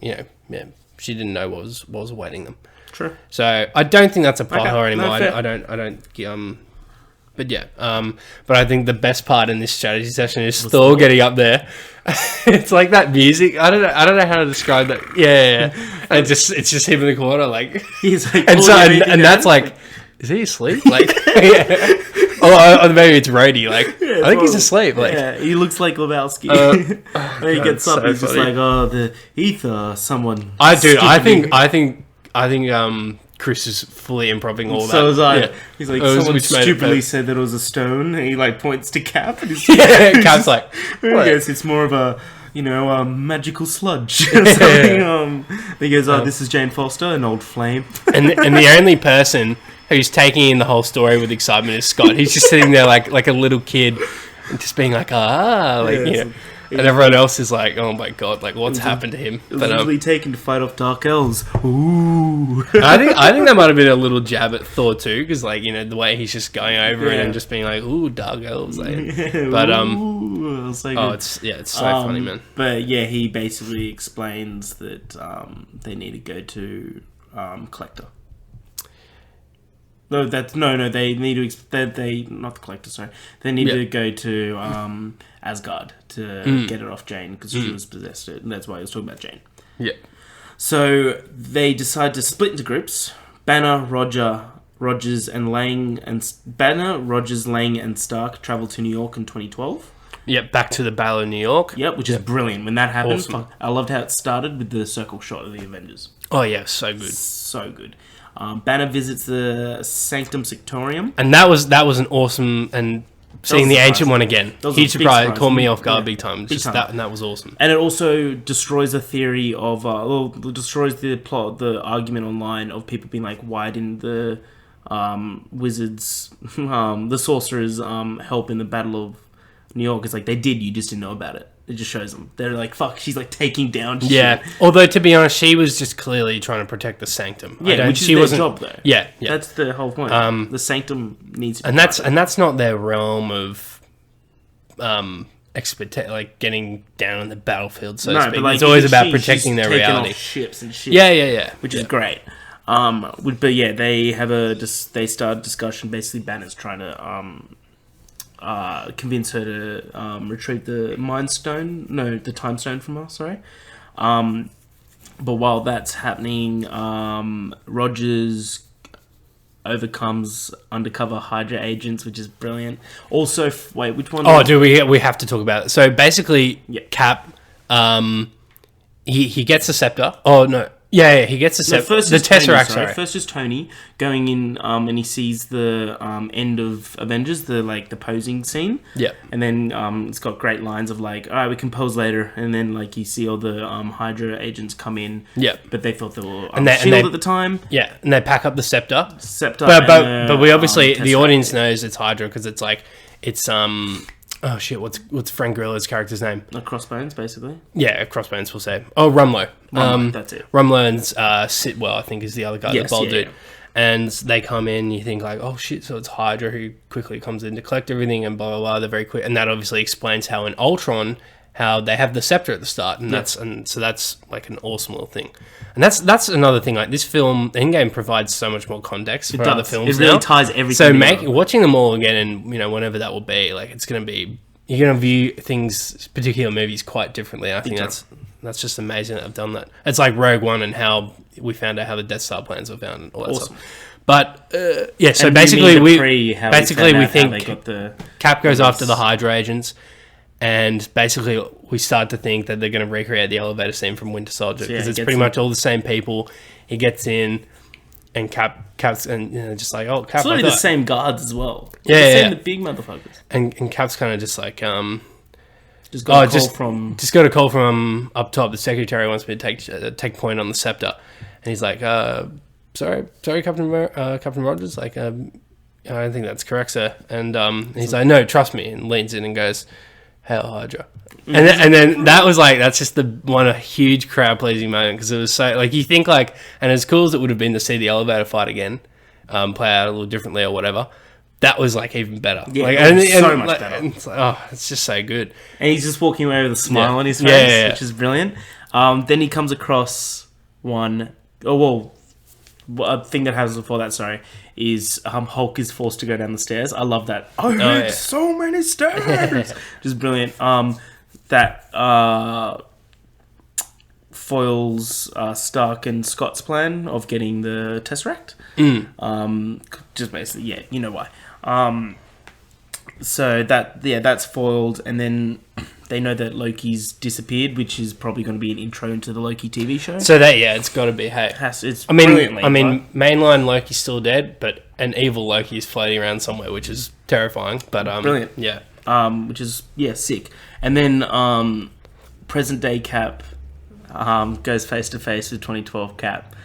she didn't know what was awaiting them. True. So I don't think that's a plot hole anymore. I don't... But yeah, but I think the best part in this strategy session is Thor getting up there. It's like that music. I don't know how to describe that. Yeah. And it's just him in the corner, he's like, and that's is he asleep? Yeah. Or maybe it's Rhodey. I think he's asleep. He looks like Lebowski. And he gets up. So he's just like, oh, the ether. Someone. I think. Chris is fully improving all that. So was I. Yeah. He's like, someone stupidly said that it was a stone, and he points to Cap, and he's Cap's like, I guess it's more of a magical sludge or something. He goes, this is Jane Foster, an old flame. And the only person who's taking in the whole story with excitement is Scott. He's just sitting there like a little kid, and just being and everyone else is like, oh my god, like what's happened to him? It was literally taken to fight off dark elves. Ooh. I think that might have been a little jab at Thor too, because like the way he's just going over it and just being like, ooh, dark elves. Like. But Ooh, so good. it's so funny, man. But yeah, he basically explains that they need to go to Collector. No, they need to they not the Collector. Sorry, they need to go to Asgard to get it off Jane because she was possessed, and that's why he was talking about Jane. Yeah. So they decide to split into groups. Banner, Rogers, Lang, and Stark travel to New York in 2012. Yep, back to the Battle of New York. Yep, which is brilliant. When that happened, awesome. I loved how it started with the circle shot of the Avengers. Oh yeah, so good. So good. Banner visits the Sanctum Sanctorum. And that was an awesome, and seeing the Ancient One again. Huge surprise. It caught me off guard big time. That was awesome. And it also destroys the theory of, destroys the plot, the argument online of people being like, why didn't the wizards, the sorcerers help in the Battle of New York? It's like, they did, you just didn't know about it. It just shows them. They're like, fuck, she's like taking down shit. Yeah. Although, to be honest, she was just clearly trying to protect the Sanctum. Yeah, which is their job, though. Yeah. That's the whole point. The Sanctum needs to be and that's not their realm of like getting down on the battlefield, so to speak. But like, it's always about protecting their reality. Off ships and shit. Yeah. Which is great. But yeah, they have they start a discussion. Basically, Banner's trying to convince her to retrieve the the Time Stone from her. Sorry. But while that's happening, Rogers overcomes undercover Hydra agents, which is brilliant. Also, wait, which one? Oh, do we have to talk about it? So basically, Cap, he gets a scepter. Oh no. Yeah, he gets the Tesseract. Sorry. First is Tony going in, and he sees the end of Avengers, the posing scene. Yeah, and then it's got great lines of like, all right, we can pose later, and then like you see all the Hydra agents come in. Yeah, but they thought they were shield at the time. Yeah, and they pack up the scepter. But we obviously the audience knows it's Hydra because it's like oh shit! What's Frank Grillo's character's name? Crossbones, basically. Yeah, Crossbones. We'll say. Oh, Rumlow. That's it. Rumlow and Sitwell, I think, is the other guy, the bald dude. Yeah. And they come in. You think like, oh shit! So it's Hydra who quickly comes in to collect everything and blah blah blah. They're very quick, and that obviously explains how in Ultron, how they have the scepter at the start, and so that's like an awesome little thing. And that's another thing. Like this film, Endgame provides so much more context for other films. It really ties everything. So watching them all again, and whenever that will be, like it's gonna be, you're gonna view things, particular movies, quite differently. I think that's just amazing that I've done that. It's like Rogue One and how we found out how the Death Star plans were found and all that stuff. But so basically we think Cap goes after the Hydra agents. And basically, we start to think that they're going to recreate the elevator scene from Winter Soldier because it's pretty much all the same people. He gets in, and Cap's and just like, oh, Cap. It's literally the same guards as well. The big motherfuckers. And Cap's kind of just like, just got a call from up top. The secretary wants me to take point on the scepter, and he's like, sorry, Captain Rogers. Like, I don't think that's correct, sir. And he's like, no, trust me, and leans in and goes, Hail Hydra. And then that was like, that's just a huge crowd pleasing moment because it was so, like, you think like, and as cool as it would have been to see the elevator fight again, play out a little differently or whatever, that was like even better. Yeah, like, so much better. It's like, oh, it's just so good. And he's just walking away with a smile on his face, which is brilliant. Then he comes across a thing that happens before that, is Hulk is forced to go down the stairs. I love that. So many stairs. Just brilliant. That foils Stark and Scott's plan of getting the Tesseract. Just basically, you know why. So that's foiled, and then they know that Loki's disappeared, which is probably going to be an intro into the Loki TV show. So it's got to be. Hey, mainline Loki's still dead, but an evil Loki is floating around somewhere, which is terrifying. But brilliant. Yeah. Which is sick. And then present day Cap goes face to face with 2012 Cap.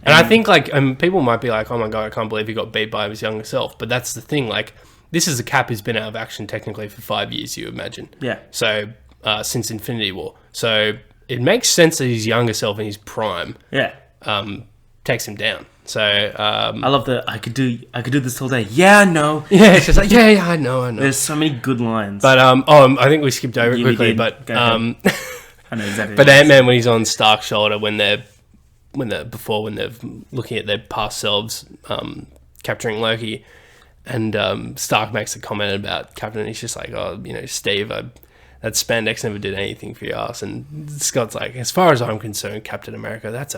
And I think like people might be like, oh my god, I can't believe he got beat by his younger self. But that's the thing, like. This is a Cap who's been out of action technically for 5 years, you imagine. Yeah. So since Infinity War. So it makes sense that his younger self in his prime takes him down. So I love the I could do this all day. Yeah, I know. Yeah, it's just like yeah, I know. There's so many good lines. But I think we skipped over it quickly. But I know exactly. But Ant-Man, when he's on Stark's shoulder, when they're looking at their past selves, capturing Loki, and Stark makes a comment about Captain, and he's just like, oh, Steve, that spandex never did anything for your ass. And Scott's like, as far as I'm concerned, Captain America, that's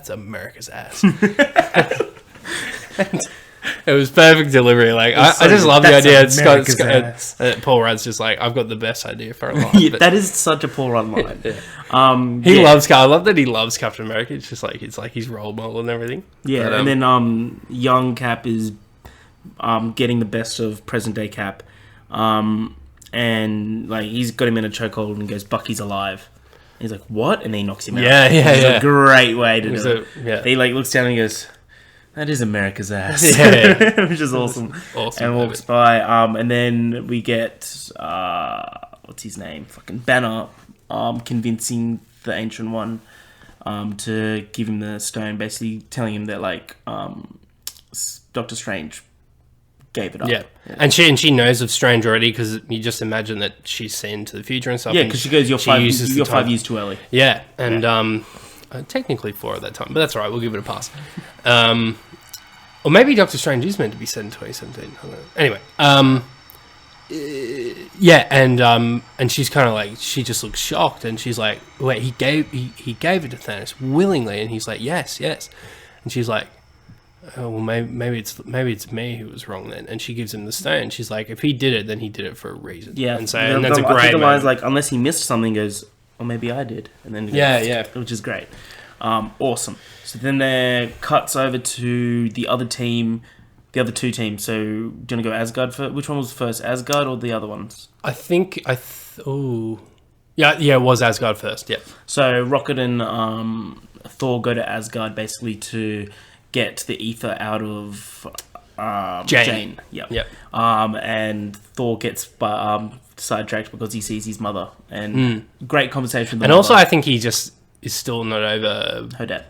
America's ass. It was perfect delivery. Like I just love the idea. Paul Rudd's just like, I've got the best idea for a line. Yeah, that is such a Paul Rudd line. He loves. I love that he loves Captain America. It's just like it's like his role model and everything. Yeah, and then young Cap is getting the best of present day Cap, and like he's got him in a chokehold and goes, "Bucky's alive." And he's like, "What?" And then he knocks him out. Yeah. It's a great way to do it. Yeah. He like looks down and he goes, "That is America's ass," which is awesome. And walks by. And then we get what's his name? Fucking Banner, convincing the Ancient One to give him the stone, basically telling him that like Doctor Strange gave it up. Yeah. And she knows of Strange already, because you just imagine that she's seen into the future and stuff. Yeah, because she goes, "You're 5 years too early." Yeah, and technically 4 at that time, but that's all right. We'll give it a pass. Or maybe Doctor Strange is meant to be set in 2017. I don't know. Anyway, and she's kind of like, she just looks shocked, and she's like, "Wait, he gave it to Thanos willingly?" And he's like, "Yes." And she's like, "Oh, well, maybe it's me who was wrong then." And she gives him the stone. She's like, "If he did it, then he did it for a reason." Yeah, and that's a great. I think the line's like, "Unless he missed something," goes, "Or maybe I did," and then which is great. Awesome. So then there cuts over to the other team, the other two teams. So do you want to go Asgard first? Which one was first, Asgard or the other ones? I think it was Asgard first. Yeah. So Rocket and Thor go to Asgard basically to get the ether out of Jane. Yep. And Thor gets sidetracked because he sees his mother, and great conversation with the and mother. Also, I think he just is still not over her dad.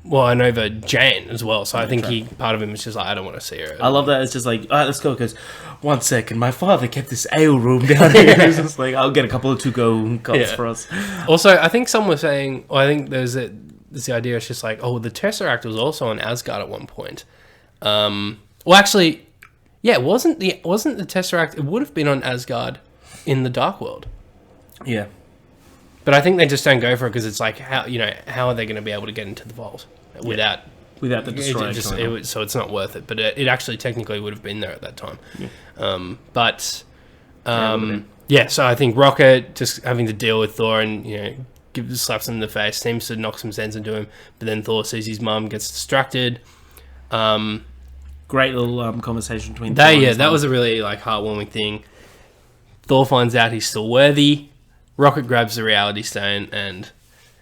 Well, and over Jane as well. So I think part of him is just like, I don't want to see her. I love that. It's just like, all right, let's go. Because 1 second, my father kept this ale room down here. It's just like, I'll get a couple of to-go cups for us. Also, I think some were saying, I think there's the idea. It's just like, oh, the Tesseract was also on Asgard at one point. Well, actually, yeah, it wasn't the Tesseract. It would have been on Asgard in the Dark World. Yeah. But I think they just don't go for it because it's like, how are they going to be able to get into the vault without the destroyer? So it's not worth it. But it actually technically would have been there at that time. Yeah. So I think Rocket just having to deal with Thor and slaps him in the face, seems to knock some sense into him. But then Thor sees his mum, gets distracted. Great little conversation between Thor and his mum. Was a really heartwarming thing. Thor finds out he's still worthy. Rocket grabs the Reality Stone and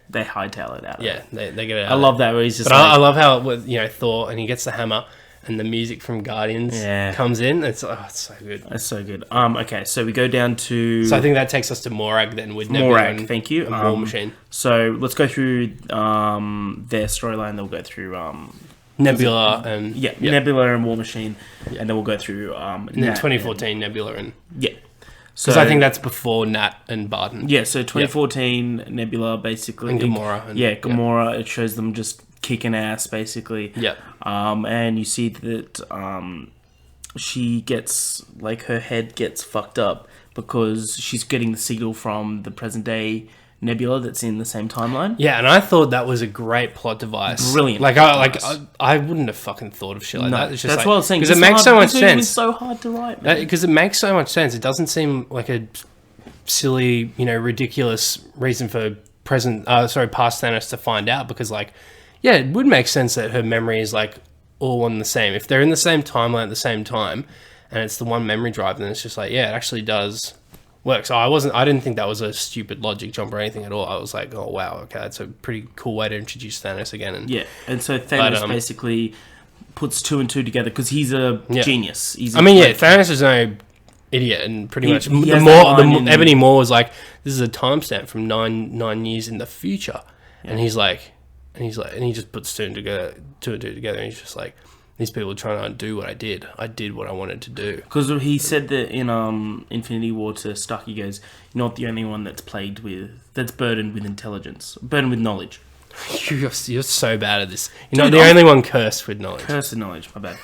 they hightail it out. Yeah, they get it out. I love that where he's just. But I love how Thor and he gets the hammer and the music from Guardians comes in. It's so good. It's so good. Okay, so we go down to. So I think that takes us to Morag then with Nebula. Morag, thank you. War Machine. So let's go through their storyline. They'll go through Nebula and Nebula and War Machine, and then we'll go through and then 2014 Nebula and So I think that's before Nat and Barton. Yeah, so 2014 Nebula basically. And Gamora. Gamora. It shows them just kicking ass basically. Yeah. And you see that she gets her head gets fucked up because she's getting the signal from the present day Nebula that's in the same timeline. Yeah, and I thought that was a great plot device. Brilliant. I wouldn't have fucking thought of shit like that. It's just that's what I was saying. Because it makes so much sense. It's so hard to write. Because it makes so much sense. It doesn't seem like a silly, ridiculous reason for past Thanos to find out. Because it would make sense that her memory is all on the same. If they're in the same timeline at the same time, and it's the one memory drive, then it's just it actually does work. So I didn't think that was a stupid logic jump or anything at all. I was like, oh wow, okay, that's a pretty cool way to introduce Thanos again. And so Thanos basically puts 2 and 2 together because he's a genius. Thanos is no idiot, and pretty much Ebony Maw was like, "This is a timestamp from nine years in the future," and he just puts two and two together, and he's just like, "These people are trying to undo what I did. I did what I wanted to do." Because he said that in Infinity War to Stark, he goes, "You're not the only one that's burdened with intelligence, burdened with knowledge." You're so bad at this. You're not the only one cursed with knowledge. Cursed with knowledge, my bad.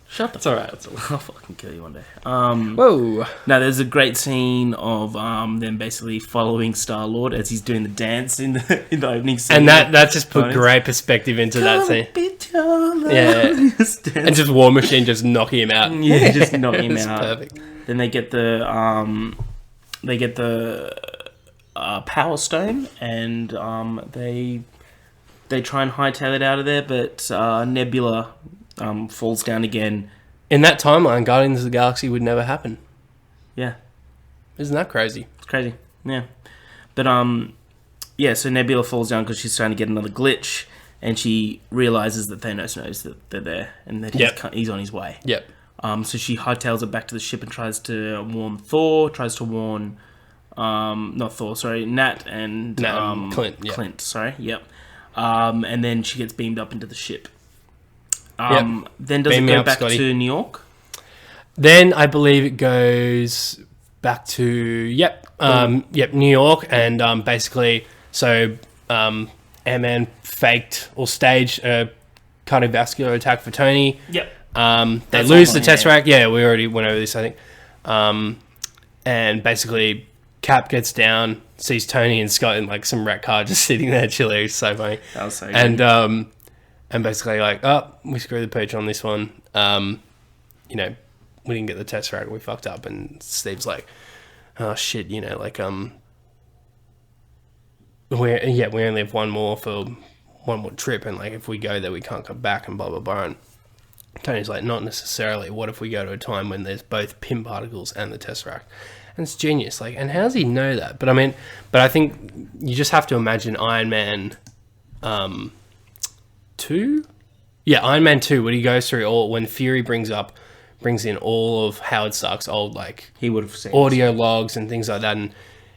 Shut the It's alright. I'll fucking kill you one day. Whoa. Now, there's a great scene of them basically following Star-Lord as he's doing the dance in the opening scene. And that just put great perspective into that scene. Yeah. And just War Machine just knocking him out. Yeah, just knocking him out. Perfect. Then they get the Power Stone, and they try and hightail it out of there, but Nebula falls down again. In that timeline, Guardians of the Galaxy would never happen. Yeah. Isn't that crazy? It's crazy. Yeah. But so Nebula falls down because she's trying to get another glitch, and she realizes that Thanos knows that they're there and that he's on his way. Yep. So she hightails it back to the ship and tries to warn Thor, Nat and Clint. Yep. Clint, sorry. Yep. And then she gets beamed up into the ship. Then does it go back to New York? Then I believe it goes back to New York, and basically Ant-Man faked or staged a cardiovascular attack for Tony. Yep. They lose the Tesseract. Yeah, we already went over this, I think. And basically Cap gets down, sees Tony and Scott in like some rat car just sitting there chilling. It's so funny. That was so good. And basically like, oh, we screwed the pooch on this one. We didn't get the Tesseract, we fucked up. And Steve's like, oh shit, we only have one more trip, and like if we go there we can't come back, and blah blah blah. And Tony's like, not necessarily. What if we go to a time when there's both Pym particles and the Tesseract? And it's genius. Like, and how does he know that? But I think you just have to imagine Iron Man 2? Yeah, Iron Man 2, when he goes through when Fury brings in all of Howard Stark's old, like, he would have seen audio logs and things like that, and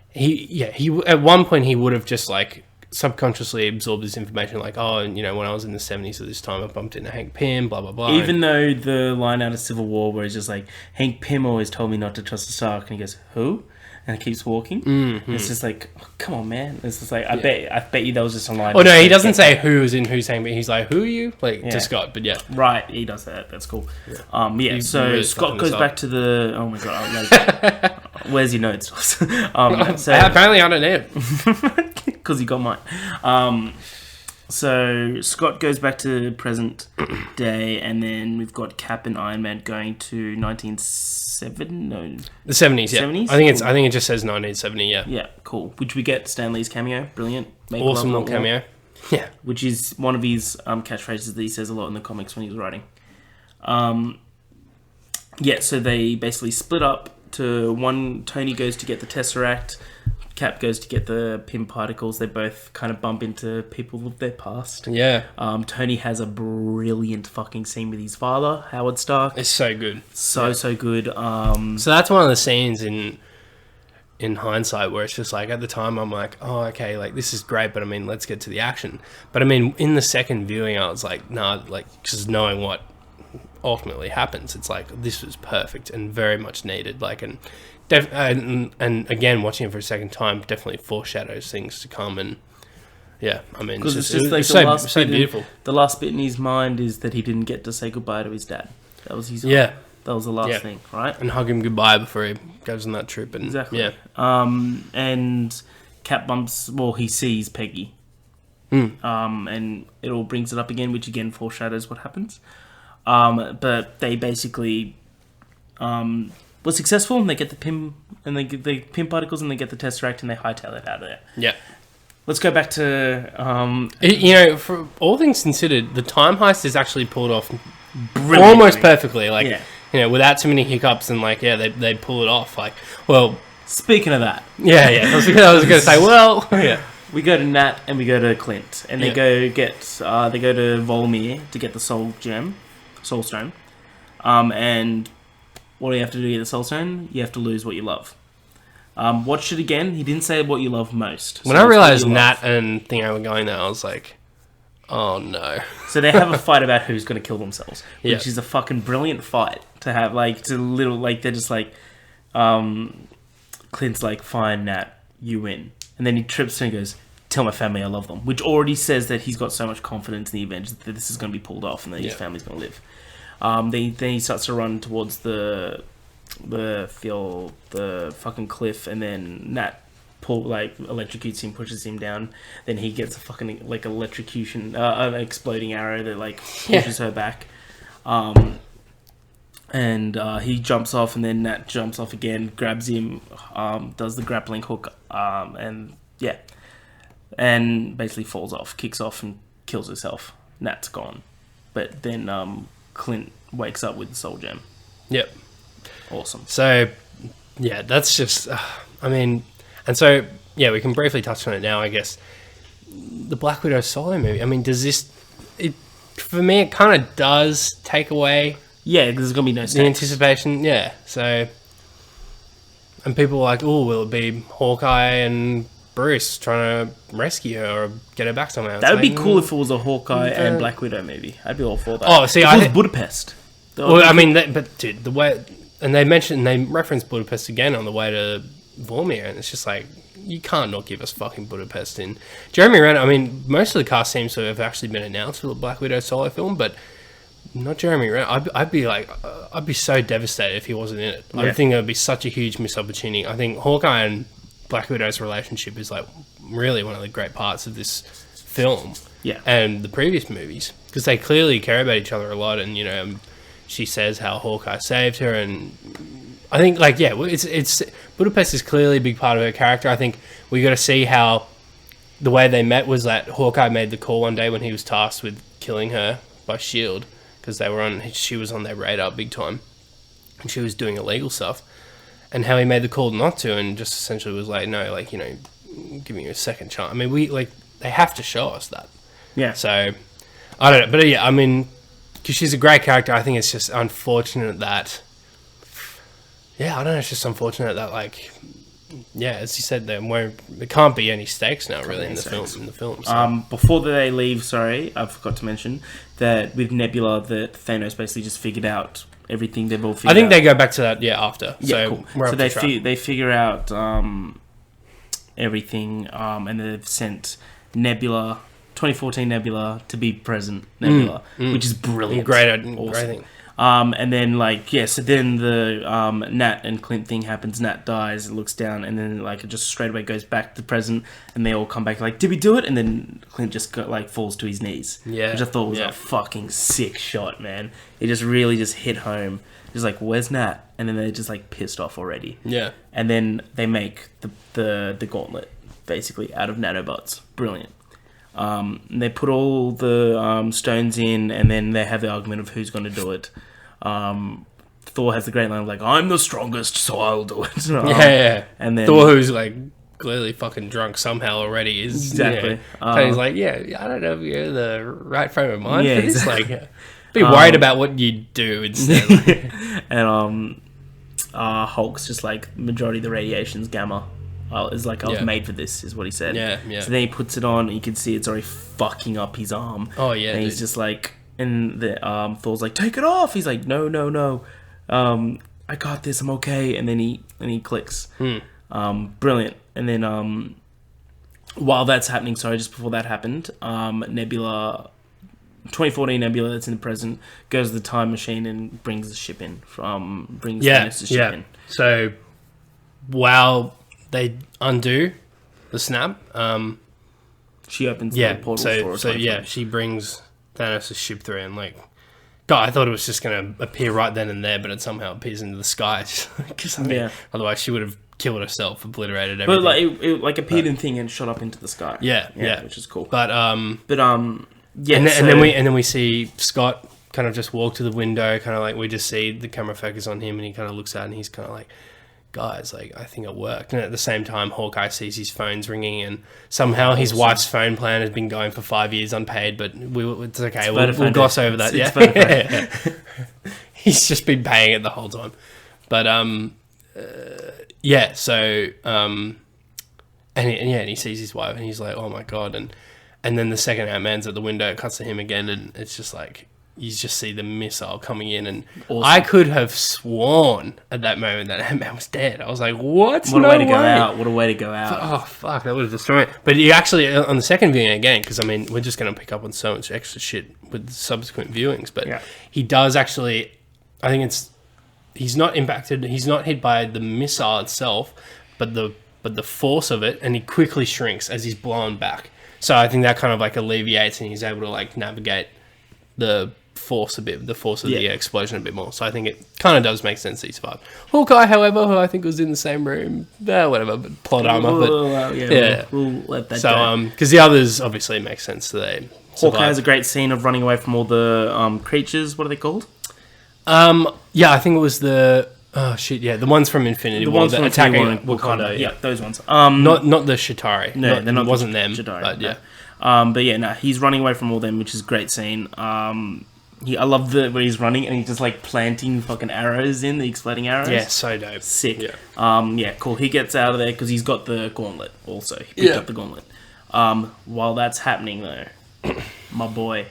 he at one point he would have just like subconsciously absorbed this information, like, oh, when I was in the 70s at this time I bumped into Hank Pym, blah blah blah. Even though the line out of Civil War where it's just like, Hank Pym always told me not to trust the Stark, and he goes, who? And it keeps walking. Mm-hmm. It's just like, oh, come on, man. It's just like, I bet you that was just a line. Oh no, he doesn't say who's in who's saying, but he's like, who are you? Like, to Scott, but yeah. Right, he does that. That's cool. Yeah. So really Scott goes back to the. Oh my god, like, where's your notes? Apparently I don't know. Because you got mine. So Scott goes back to present day, and then we've got Cap and Iron Man going to 1970. No, the 70s. Yeah, 70s? I think it just says 1970. Yeah. Yeah, cool. Which we get Stan Lee's cameo. Brilliant. Awesome little cameo. Yeah. Which is one of his catchphrases that he says a lot in the comics when he was writing. So they basically split up to one. Tony goes to get the Tesseract. Cap goes to get the Pym particles. They both kind of bump into people of their past. Yeah. Tony has a brilliant fucking scene with his father, Howard Stark. It's so good. So good. So that's one of the scenes in hindsight where it's just like, at the time I'm like, oh, okay, like this is great, but let's get to the action. But in the second viewing I was like, nah, like just knowing what ultimately happens, it's like, this was perfect and very much needed. Like, and again, watching it for a second time definitely foreshadows things to come. And yeah, because it's just like so beautiful. The last bit in his mind is that he didn't get to say goodbye to his dad. That was his that was the last thing, right? And hug him goodbye before he goes on that trip. And exactly. Yeah. And Cap he sees Peggy. And it all brings it up again, which again foreshadows what happens. But they basically were successful, and they get the Pym, and they get the Pym particles, and they get the Tesseract, and they hightail it out of there. Yeah. Let's go back to... for all things considered, the time heist is actually pulled off almost perfectly. Like, without too many hiccups, and like, they pull it off. Like, well... Speaking of that... Yeah. I was going to say, well... Yeah. We go to Nat, and we go to Clint, and they go to Volmir to get the Soul Stone. And... What do you have to do to get the Soul Stone? You have to lose what you love. Watch it again. He didn't say what you love most. When I realized Nat and Theo were going there, I was like, oh no. So they have a fight about who's going to kill themselves, which is a fucking brilliant fight to have. Like, they're just like, Clint's like, fine, Nat, you win. And then he trips and goes, tell my family I love them, which already says that he's got so much confidence in the Avengers that this is going to be pulled off and that his family's going to live. Then he starts to run towards the fucking cliff, and then Nat electrocutes him, pushes him down. Then he gets a fucking like electrocution, an exploding arrow that like pushes her back. And he jumps off, and then Nat jumps off again, grabs him, does the grappling hook, and basically falls off, kicks off, and kills herself. Nat's gone, but then Clint wakes up with the soul gem. Yep. Awesome. So, yeah, that's just, we can briefly touch on it now, I guess. The Black Widow solo movie, I mean, for me, it kind of does take away... Yeah, because there's going to be no stakes. The anticipation, yeah. So, and people are like, oh, will it be Hawkeye and Bruce trying to rescue her or get her back somehow? That would be cool if it was a Hawkeye and Black Widow movie. I'd be all for that. Oh, see, if it was Budapest. Well, I mean, but dude, the way... And they referenced Budapest again on the way to Vormir, and it's just like, you can't not give us fucking Budapest in. Jeremy Renner, I mean, most of the cast seems to have actually been announced for the Black Widow solo film, but not Jeremy Renner. I'd be so devastated if he wasn't in it. I think it would be such a huge missed opportunity. I think Hawkeye and Black Widow's relationship is like really one of the great parts of this film. Yeah. And the previous movies, because they clearly care about each other a lot, and, you know, she says how Hawkeye saved her, and I think, like, yeah, it's Budapest is clearly a big part of her character. I think we got to see how the way they met was that Hawkeye made the call one day when he was tasked with killing her by S.H.I.E.L.D. because she was on their radar big time, and she was doing illegal stuff, and how he made the call not to, and just essentially was like, no, like, you know, giving you a second chance. I mean, they have to show us that. Yeah. So, I don't know, but yeah, I mean, because she's a great character, I think it's just unfortunate that... Yeah, I don't know, it's just unfortunate that, like... Yeah, as you said, there can't be any stakes now, really, in the film. So. Before they leave, sorry, I forgot to mention that with Nebula, that Thanos basically just figured out everything they've all figured out. I think they go back to that, after. Yeah, so cool. So they figure out everything, and they've sent Nebula... 2014 Nebula to be present Nebula, which is brilliant. Great thing. And then, so then the Nat and Clint thing happens. Nat dies, looks down, and then, it just straight away goes back to the present, and they all come back, did we do it? And then Clint just, falls to his knees. Yeah. Which I thought was a fucking sick shot, man. It just really just hit home. Just where's Nat? And then they're just, pissed off already. Yeah. And then they make the gauntlet, basically, out of nanobots. Brilliant. They put all the stones in, and then they have the argument of who's going to do it. Thor has the great line of I'm the strongest, so I'll do it. Yeah. And then Thor, who's clearly fucking drunk somehow already, is exactly. And he's I don't know if you're in the right frame of mind for this. Exactly. Be worried about what you do instead. And Hulk's just majority of the radiation's gamma. Is I was made for this, is what he said. Yeah. So then he puts it on, and you can see it's already fucking up his arm. Oh, yeah. And he's just and the Thor's take it off. He's no. I got this, I'm okay. And then he clicks. Brilliant. And then while that's happening, just before that happened, Nebula, 2014 Nebula that's in the present, goes to the time machine and brings the ship in. Brings the ship in. So while they undo the snap, she opens the portal she brings Thanos' ship through, and God, I thought it was just going to appear right then and there, but it somehow appears into the sky. Because otherwise she would have killed herself, obliterated everything. But it appeared in thing and shot up into the sky. Yeah, which is cool. But and then we see Scott kind of just walk to the window, kind of we just see the camera focus on him, and he kind of looks out, and he's kind of guys, I think it worked. And at the same time, Hawkeye sees his phone's ringing, and somehow his wife's phone plan has been going for 5 years unpaid, but it's okay. We'll gloss over that. Yeah. He's just been paying it the whole time. But yeah. So and he sees his wife, and he's like, oh my god, and then the second Ant-Man's at the window, it cuts to him again, and it's just like, you just see the missile coming in, and awesome. I could have sworn at that moment that Ant-Man was dead. I was like, what? What a way to go out. What a way to go out. Oh, fuck, that would have destroyed it. But you actually, on the second viewing again, because, I mean, we're just going to pick up on so much extra shit with subsequent viewings, but he does actually, I think he's not impacted, he's not hit by the missile itself, but the force of it, and he quickly shrinks as he's blown back. So I think that kind of like alleviates, and he's able to like navigate the force of the explosion a bit more. So I think it kind of does make sense that he survived. Hawkeye, however, who I think was in the same room, whatever, but plot armor. We'll let that go. Because the others obviously make sense that they survive. Hawkeye has a great scene of running away from all the creatures. What are they called? I think it was the the ones from Infinity War that attacking Wakanda. Yeah, those ones. Not the Chitauri. No, they're not. It wasn't them. Chitauri, but yeah. He's running away from all them, which is a great scene. I love where he's running and he's just like planting fucking arrows the exploding arrows. Yeah, so dope. Sick. Yeah. Cool. He gets out of there because he's got the gauntlet also. He picked up the gauntlet. While that's happening though, my boys,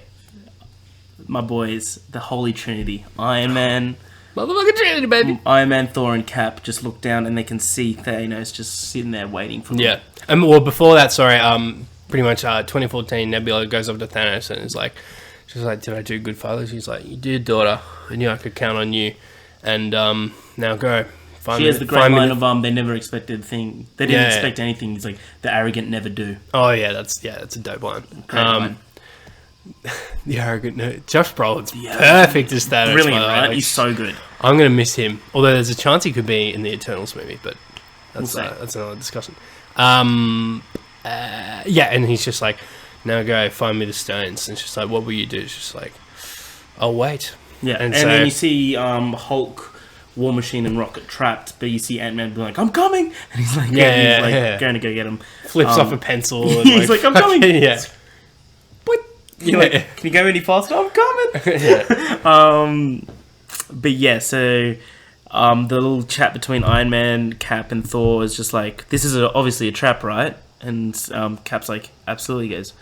the Holy Trinity, Iron Man. Motherfucking Trinity, baby. Iron Man, Thor, and Cap just look down and they can see Thanos just sitting there waiting for them. Yeah. Well, before that, pretty much 2014, Nebula goes up to Thanos and is like, she's like, did I do good, father? She's like, you did, daughter. I knew I could count on you. And now go. She has the great line of, they never expected a thing. They didn't expect anything. It's like, the arrogant never do. Oh, yeah, that's a dope line. Great line. The arrogant nerd. Josh Brolin's perfect as Thanos. Brilliant, right? Like, he's so good. I'm going to miss him. Although there's a chance he could be in the Eternals movie, but that's another discussion. And he's just like, now go find me the stones. And she's like, what will you do? She's just like, I'll wait. Yeah, and then you see Hulk, War Machine, and Rocket trapped, but you see Ant-Man being like, I'm coming! And he's like, going to go get him. Flips off a pencil. And he's like, I'm coming! Yeah. You're like, can you go any faster? I'm coming! But yeah, so the little chat between Iron Man, Cap, and Thor is just like, this is obviously a trap, right? And Cap's like, absolutely. He goes,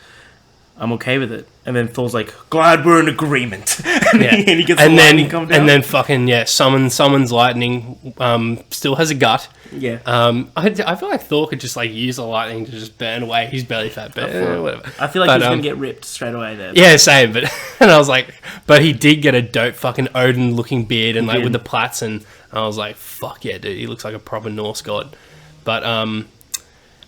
I'm okay with it. And then Thor's like, glad we're in agreement. And he gets lightning come down. And then fucking, summons lightning, still has a gut. Yeah. I feel like Thor could just like use the lightning to just burn away his belly fat, but whatever. I feel like he's going to get ripped straight away there. Yeah, same, but and I was like, but he did get a dope fucking Odin looking beard and like with the plaits, and I was like, fuck yeah, dude, he looks like a proper Norse god. But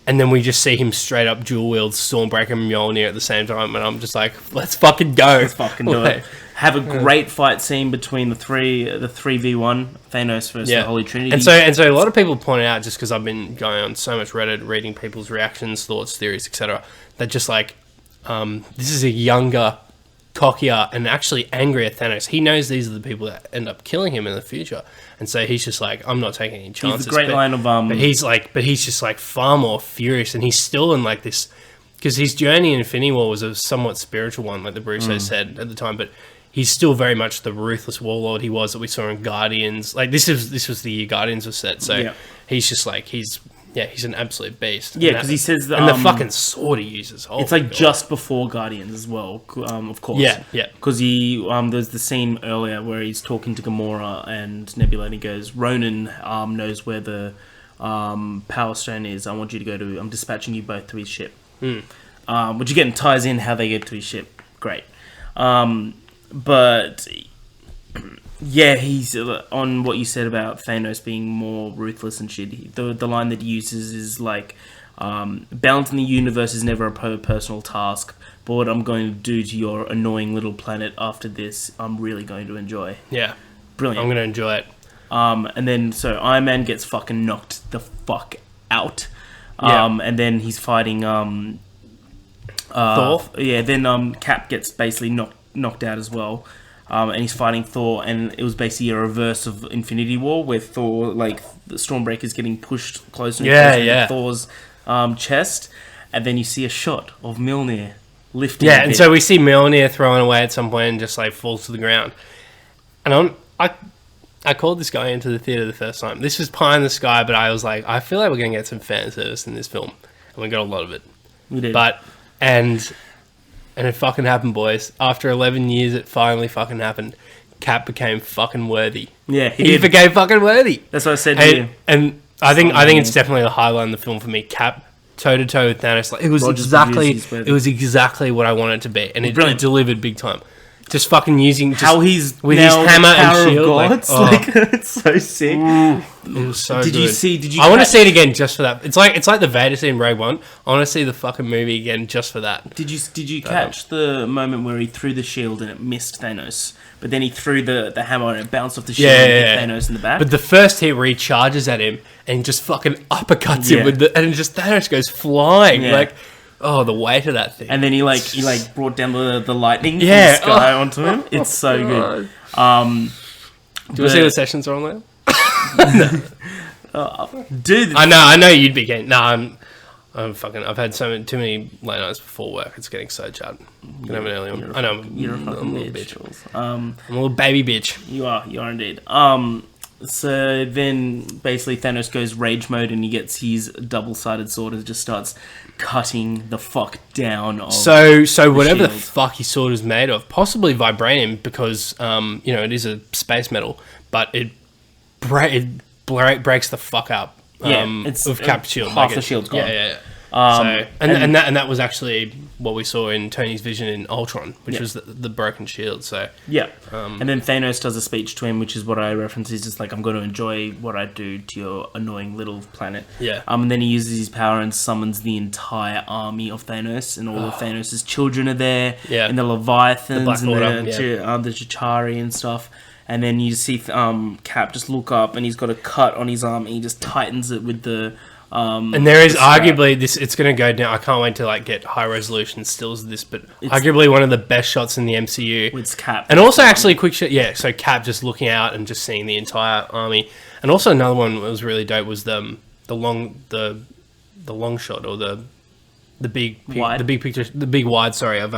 and then we just see him straight up dual wield Stormbreaker and Mjolnir at the same time, and I'm just like, let's fucking go. Let's fucking do it. Have a great fight scene between the 3v1, Thanos versus the Holy Trinity. And so a lot of people point out, just because I've been going on so much Reddit, reading people's reactions, thoughts, theories, etc., that just like, this is a younger, cockier, and actually angrier Thanos. He knows these are the people that end up killing him in the future. And so he's just like, I'm not taking any chances. He's a great line of... But he's just like far more furious, and he's still in like this... Because his journey in Infinity War was a somewhat spiritual one, like the Russo said at the time, but he's still very much the ruthless warlord he was that we saw in Guardians. Like, this was the year Guardians was set, so he's just like, he's an absolute beast. Yeah, because he says that... And the fucking sword he uses. It's like just before Guardians as well, of course. Yeah. Because there's the scene earlier where he's talking to Gamora and Nebula, and he goes, Ronan knows where the Power Stone is. I want you to go to... I'm dispatching you both to his ship. Which again ties in how they get to his ship. Great. But... Yeah, he's on what you said about Thanos being more ruthless and shit. The line that he uses is like, balancing the universe is never a personal task, but what I'm going to do to your annoying little planet after this, I'm really going to enjoy. Yeah. Brilliant. I'm going to enjoy it. And then, so Iron Man gets fucking knocked the fuck out. And then he's fighting... Thor? Yeah, then Cap gets basically knocked out as well. And he's fighting Thor, and it was basically a reverse of Infinity War, where Thor, like, the Stormbreaker's getting pushed closer and closer to Thor's chest, and then you see a shot of Mjolnir lifting. Yeah, and so we see Mjolnir throwing away at some point and just like falls to the ground. And I called this guy into the theater the first time. This was pie in the sky, but I was like, I feel like we're gonna get some fan service in this film, and we got a lot of it. We did, and it fucking happened, boys. After 11 years, it finally fucking happened. Cap became fucking worthy. Yeah, he became fucking worthy. That's what I said to you. And I think it's definitely a highlight in the film for me. Cap toe to toe with Thanos. Like, it was exactly what I wanted it to be, and it delivered big time. Just fucking using how he's with now his hammer the power and shield. Of gods. Like, it's so sick. It was so good. Did you? I want to see it again just for that. It's like the Vader scene in Rogue One. I want to see the fucking movie again just for that. Did you catch the moment where he threw the shield and it missed Thanos, but then he threw the hammer and it bounced off the shield and hit Thanos in the back? But the first hit where he charges at him and just fucking uppercuts him and just Thanos goes flying like. Oh, the weight of that thing. And then he brought down the lightning from the sky onto him. It's so good. Do you see the sessions are on there? Dude. I know you'd be keen. No, I'm fucking... I've had too many late nights before work. It's getting so chat. I'm gonna have an early one. I know. You're a fucking little bitch. I'm a little baby bitch. You are indeed. So then basically Thanos goes rage mode and he gets his double-sided sword and just starts cutting the fuck down of So whatever the fuck his sword is made of, possibly vibranium because it is a space metal, but it breaks the fuck up. It's of Cap's shield. Half the shield's gone. Yeah. And that was actually what we saw in Tony's vision in Ultron, which was the broken shield. So and then Thanos does a speech to him, which is what I reference. He's just like, "I'm going to enjoy what I do to your annoying little planet." And then he uses his power and summons the entire army of Thanos, and all of Thanos' children are there, and the Leviathans, the the Chitauri and stuff. And then you see Cap just look up, and he's got a cut on his arm, and he just tightens it with the. And there is arguably this. It's going to go down. I can't wait to get high resolution stills of this, but arguably one of the best shots in the MCU. With Cap, and also actually quick shot. Yeah, so Cap just looking out and just seeing the entire army. And also another one that was really dope was the long shot or the big picture, the big wide. Sorry, of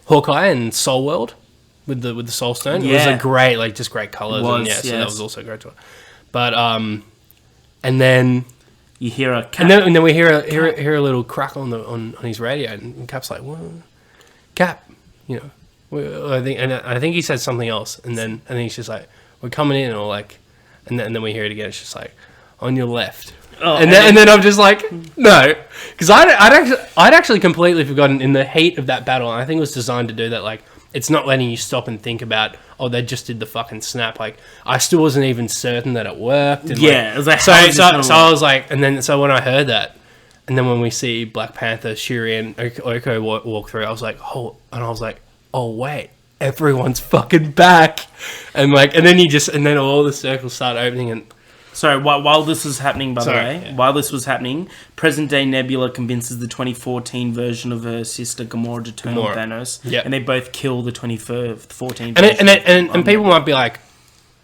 Hawkeye and Soul World with the Soul Stone. It was a great just great colors. So that was also great. But and then. You hear a Cap, and then we hear a little crack on his radio, and Cap's like, "What, Cap?" I think he said something else, and then he's just like, "We're coming in," or and then we hear it again. It's just like, "On your left," and then I'm just like, "No," because I'd actually completely forgotten in the heat of that battle. And I think it was designed to do that. It's not letting you stop and think about, they just did the fucking snap. I still wasn't even certain that it worked. And it was so I was like, and then so when I heard that, and then when we see Black Panther, Shuri, and Oko walk through, I was like, oh wait, everyone's fucking back, and then all the circles start opening and. Sorry, while this was happening, while this was happening, present-day Nebula convinces the 2014 version of her sister Gamora to turn on Thanos, and they both kill the 2014 version. And people might be like,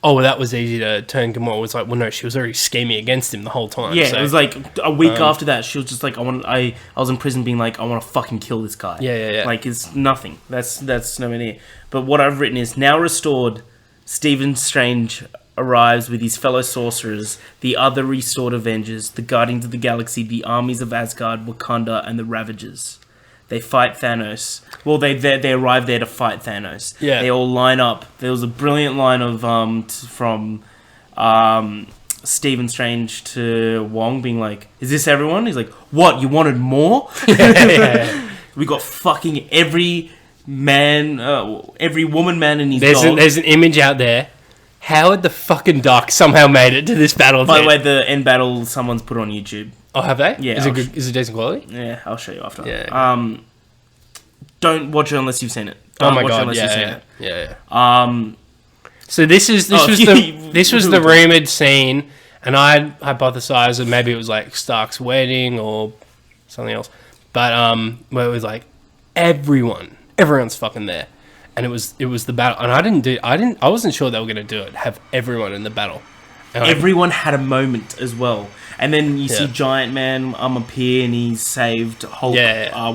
"Oh, well, that was easy to turn Gamora." It was like, well, no, she was already scheming against him the whole time. Yeah, so, it was like a week after that, she was just like, I was in prison being like, I want to fucking kill this guy. Yeah. It's nothing. That's nowhere near. But what I've written is, now restored, Stephen Strange arrives with his fellow sorcerers, the other restored Avengers, the Guardians of the Galaxy, the armies of Asgard, Wakanda, and the Ravagers. They fight Thanos. Well, they arrive there to fight Thanos. Yeah. They all line up. There was a brilliant line of from Stephen Strange to Wong being like, "Is this everyone?" He's like, "What? You wanted more?" We got fucking every woman, man in his dog. There's an image out there. Howard the fucking Duck somehow made it to this battle. By the way, the end battle someone's put on YouTube. Oh, have they? Yeah. Is it good? Is it decent quality? Yeah, I'll show you after. Yeah. Don't watch it unless you've seen it. Oh my god! Yeah. So this was the rumored scene, and I hypothesized that maybe it was Stark's wedding or something else, but where it was everyone's fucking there. And it was the battle, and I wasn't sure they were going to do it, have everyone in the battle, everyone had a moment as well. And then you see Giant Man appear, and he's saved Hulk,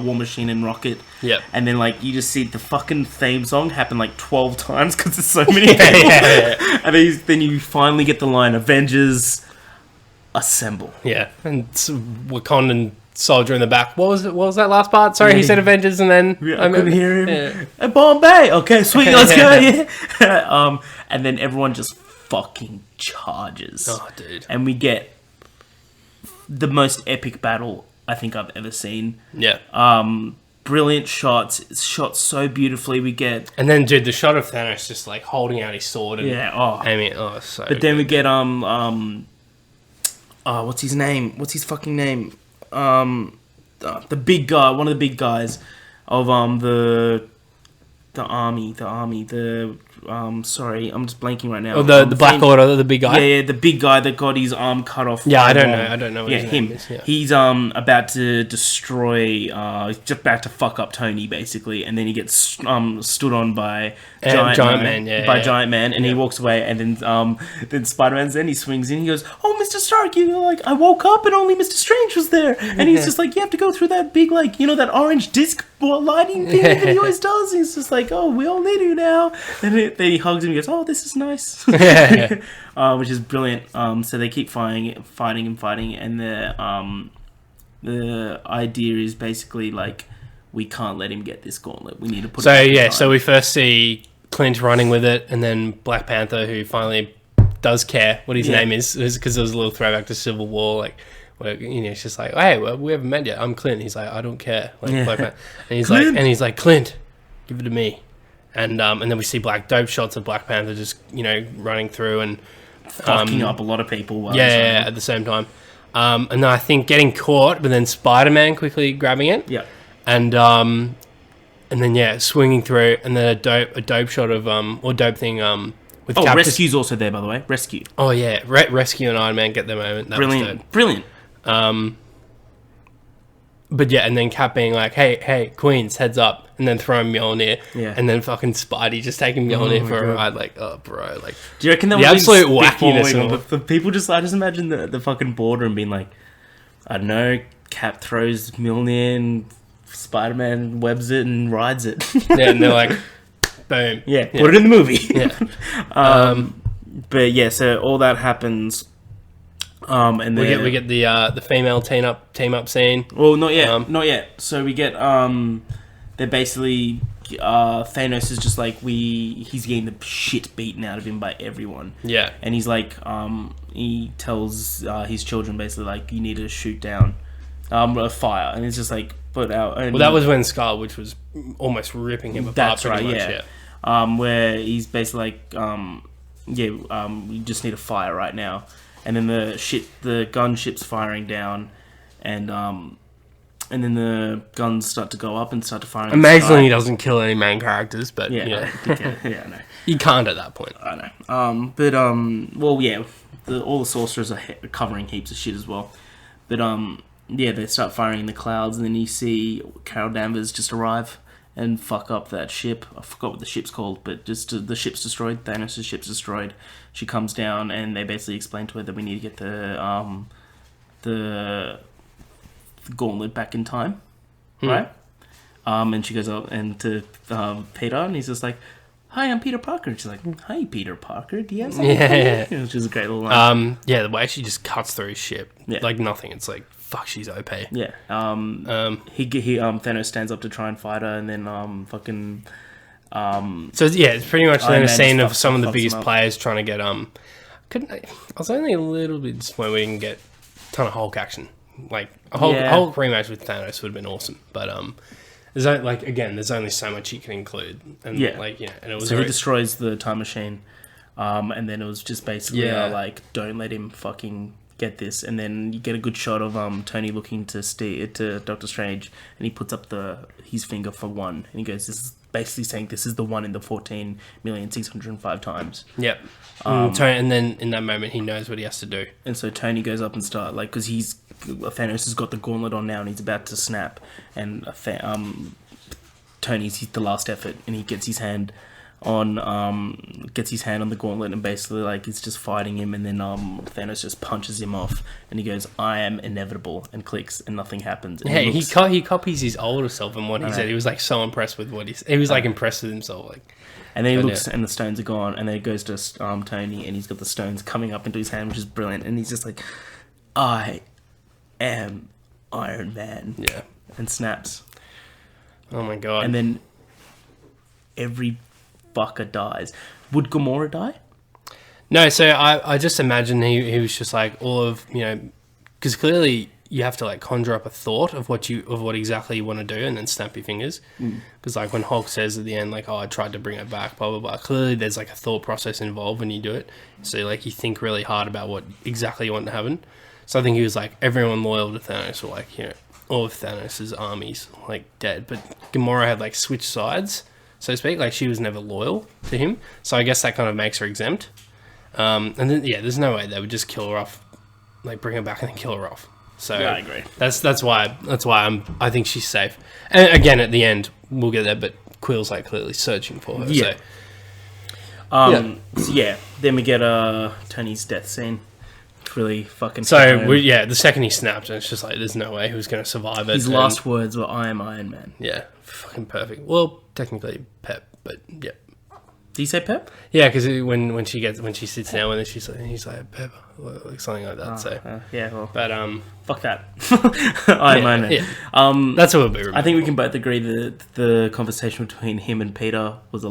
War Machine, and Rocket. Yep. And then you just see the fucking theme song happen 12 times because there's so many people. And then you finally get the line, Avengers assemble. Yeah, and Wakandan soldier in the back. What was that last part? Sorry, he said Avengers, and then I couldn't hear him. Bombay. Okay, sweet. Let's go. Yeah. And then everyone just fucking charges. Oh, dude. And we get the most epic battle I think I've ever seen. Yeah. Brilliant shots. It's shot so beautifully. We get... And then, dude, the shot of Thanos just holding out his sword and aiming. Oh, so But then we get what's his name? What's his fucking name? The big guy, one of the big guys of the army. Sorry, I'm just blanking right now. Oh, the Black Order, the big guy. Yeah, the big guy that got his arm cut off. Yeah, I don't know. What his him. Name is. Yeah. He's about to destroy. He's just about to fuck up Tony basically, and then he gets stood on by Giant Man. Giant Man, and he walks away, and then Spider-Man's then he swings in. He goes, "Oh, Mr. Stark, I woke up and only Mr. Strange was there," and he's just like, "You have to go through that big that orange disc lighting thing that he always does." And he's just like, "Oh, we all need you now," and then he hugs him and goes, "Oh, this is nice." Which is brilliant. So they keep fighting, and the idea is basically we can't let him get this gauntlet. We need to put it so we first see Clint running with it, and then Black Panther, who finally does care what his name is, because there was a little throwback to Civil War, where it's just like, "Hey, well, we haven't met yet. I'm Clint." He's like, "I don't care." Black Panther. And he's like, "Clint, give it to me." And then we see dope shots of Black Panther just running through and fucking up a lot of people. At the same time. And then I think getting caught, but then Spider-Man quickly grabbing it. Yeah. And then swinging through, and then a dope shot of or dope thing with Rescue's also there, by the way. Rescue. Oh yeah, Rescue and Iron Man get their moment. That Brilliant. But yeah, and then Cap being like, hey, Queens, heads up, and then throwing Mjolnir, and then fucking Spidey just taking Mjolnir for a ride, bro, do you reckon that the absolute wackiness of the people I just imagine the fucking boardroom being like, I don't know, Cap throws Mjolnir and Spider-Man webs it and rides it. And they're like, boom. Yeah, put it in the movie. Yeah. But yeah, so all that happens. And then we get the female team up scene. Well, not yet. So we get they're basically Thanos is just he's getting the shit beaten out of him by everyone. Yeah, and he's he tells his children basically you need to shoot down a fire, and it's just put out. Well, that was when Scarlet was almost ripping him apart. That's right. Yeah. Where he's basically we just need a fire right now. And then the gunship's firing down, and then the guns start to go up and start to fire. Amazingly, he doesn't kill any main characters, but I know. You can't at that point. I know. All the sorcerers are covering heaps of shit as well. But they start firing in the clouds, and then you see Carol Danvers just arrive and fuck up that ship. I forgot what the ship's called, but just the ship's destroyed. Thanos' ship's destroyed. She comes down, and they basically explain to her that we need to get the gauntlet back in time, right? And she goes up and to Peter, and he's just like, "Hi, I'm Peter Parker." And she's like, "Hi, Peter Parker. Do you have something?" Yeah. Which is a great little line. The way she just cuts through his ship like nothing. It's like, fuck, she's OP. Yeah. Thanos stands up to try and fight her, and then So it's pretty much then a scene of some of the biggest players trying to get I was only a little bit disappointed we didn't get a ton of Hulk action. Like a Hulk rematch with Thanos would have been awesome, but there's there's only so much you can include, and and it was he destroys the time machine, and then it was just basically don't let him fucking get this, and then you get a good shot of Tony looking to Doctor Strange, and he puts up his finger for 1, and he goes, "This is basically saying this is the 1 in the 14,605 times." Yep. Tony, and then in that moment he knows what he has to do, and so Tony goes up and start because Thanos has got the gauntlet on now, and he's about to snap, and Tony's the last effort, and he gets his hand gets his hand on the gauntlet and basically like he's just fighting him, and then Thanos just punches him off, and he goes, "I am inevitable," and clicks, and nothing happens. And he copies his older self, and what he said, he was like so impressed with what he was like impressed with himself, like. And then he looks, and the stones are gone, and then it goes to Tony, and he's got the stones coming up into his hand, which is brilliant, and he's just like, "I am Iron Man," and snaps. Oh my god! And then every fucker dies. Would Gamora die? No, so I just imagine he was just like all of, because clearly you have to like conjure up a thought of what exactly you want to do and then snap your fingers. Because like when Hulk says at the end, like, "Oh, I tried to bring it back," blah, blah, blah. Clearly there's like a thought process involved when you do it. So like you think really hard about what exactly you want to happen. So I think he was like, everyone loyal to Thanos, or like, all of Thanos' armies like dead. But Gamora had like switched sides, so to speak. Like she was never loyal to him. So I guess that kind of makes her exempt. And then there's no way they would just kill her off, like bring her back and then kill her off. So yeah, I agree. That's why I think she's safe. And again, at the end we'll get there, but Quill's like clearly searching for her. Yeah. So then we get Tony's death scene. It's really fucking. So the second he snapped, and it's just like there's no way he was going to survive it. His last words were, "I am Iron Man." Yeah, fucking perfect. Well, technically Pep, but yeah. Did you say Pep? Yeah, because when she sits down with him, he's like Pep, like something like that. Well, but fuck that. Iron Man. Yeah. That's what we'll be remembering. I think we can both agree that the conversation between him and Peter was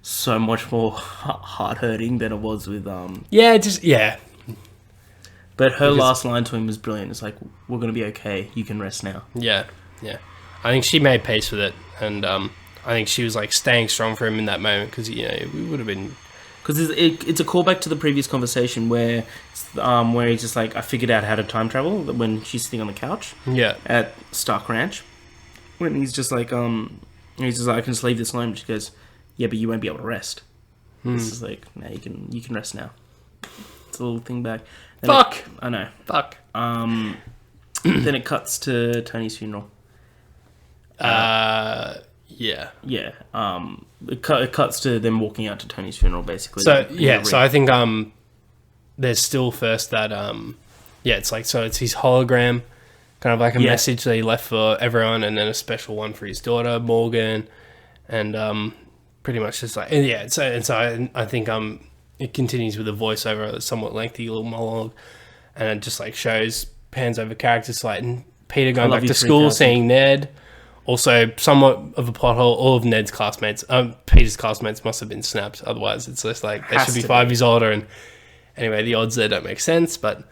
so much more heart hurting than it was with But her last line to him was brilliant. It's like, "We're gonna be okay. You can rest now." Yeah. I think she made peace with it, and I think she was like staying strong for him in that moment because we would have been. Because it's a callback to the previous conversation where he's just like, "I figured out how to time travel," when she's sitting on the couch. Yeah. At Stark Ranch, when he's just like, "I can just leave this alone." She goes, "Yeah, but you won't be able to rest." This is like, "No, you can rest now." It's a little thing back. Then Fuck. I know. Fuck. Then it cuts to Tony's funeral. Yeah. It cuts to them walking out to Tony's funeral, basically. So so I think there's still first that it's like, so it's his hologram, kind of like a message that he left for everyone, and then a special one for his daughter Morgan, and pretty much just like so I think it continues with a voiceover, a somewhat lengthy little monologue, and it just like pans over characters like Peter going back to school, seeing Ned. Also, somewhat of a plot hole, all of Ned's classmates, Peter's classmates must have been snapped. Otherwise, it's just like they should be 5 years older. And anyway, the odds there don't make sense. But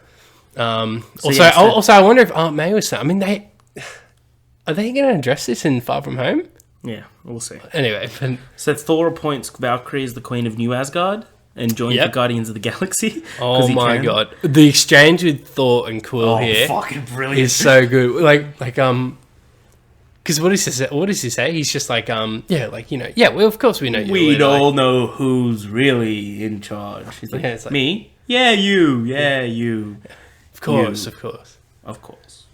also, I wonder if Aunt May was snapped. I mean, are they going to address this in Far From Home? Yeah, we'll see. Anyway, so Thor appoints Valkyrie as the Queen of New Asgard and joins the Guardians of the Galaxy. Oh my god, the exchange with Thor and Quill here, fucking brilliant, is so good. Because what does he say? He's just like, well, of course we know you. We don't know who's really in charge. He's like, it's like, me? Yeah, you. Yeah, you. Of course.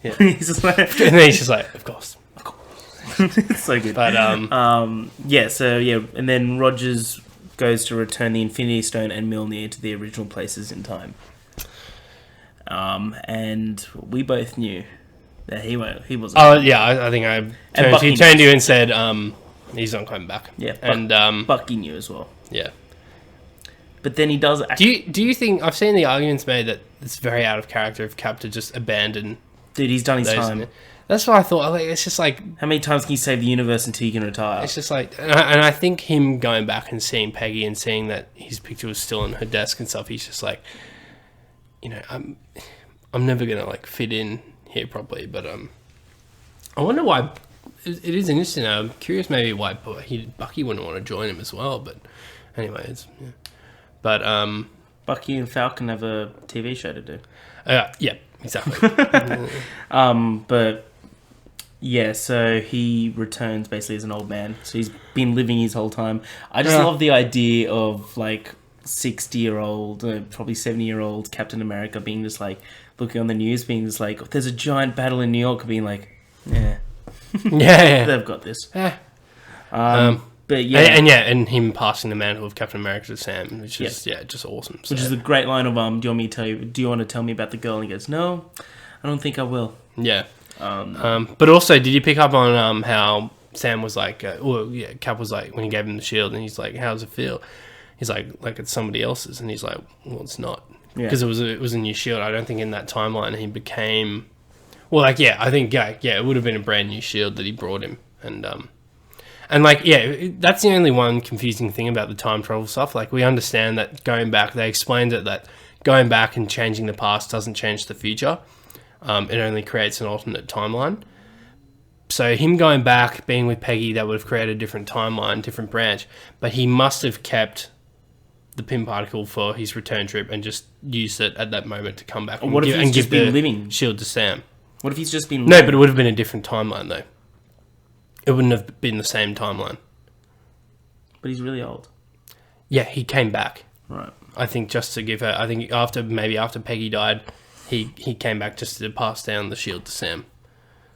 Yeah. He's just like, and then he's just like, of course. It's so good. But and then Rogers goes to return the Infinity Stone and Mjolnir to the original places in time. And we both knew that he wasn't. Oh yeah, I think he turned to you and said, he's not coming back. Yeah, and Bucky knew as well. Yeah, but then he does. Do you think I've seen the arguments made that it's very out of character of Cap to just abandon? Dude, he's done his time. That's what I thought. Like, it's just like, how many times can you save the universe until you can retire? It's just like, and I think him going back and seeing Peggy and seeing that his picture was still on her desk and stuff, he's just like, I'm never gonna like fit in here properly. But I wonder why. It is interesting. I'm curious maybe why Bucky wouldn't want to join him as well. But anyway, but Bucky and Falcon have a TV show to do. Yeah, exactly. But yeah, so he returns basically as an old man. So he's been living his whole time. I just love the idea of like 60-year-old, probably 70-year-old Captain America being just like looking on the news, being just like, there's a giant battle in New York, being like, yeah, yeah. they've got this. Yeah. But But yeah, and him passing the mantle of Captain America to Sam, which is just awesome. So. Which is a great line of do you want to tell me about the girl? And he goes, no, I don't think I will. Yeah. But also, did you pick up on how Sam was like, Cap was like, when he gave him the shield, and he's like, how does it feel? He's like it's somebody else's, and he's like, well, it's not, because it was a new shield. I don't think in that timeline he became, I think it would have been a brand new shield that he brought him, and that's the only one confusing thing about the time travel stuff. Like, we understand that going back, they explained it that going back and changing the past doesn't change the future. It only creates an alternate timeline. So him going back, being with Peggy, that would have created a different timeline, different branch. But he must have kept the pin particle for his return trip and just used it at that moment to come back and give the living shield to Sam. What if he's just been... No, but it would have been a different timeline, though. It wouldn't have been the same timeline. But he's really old. Yeah, he came back. Right. I think just to give her... I think after Peggy died, he came back just to pass down the shield to Sam.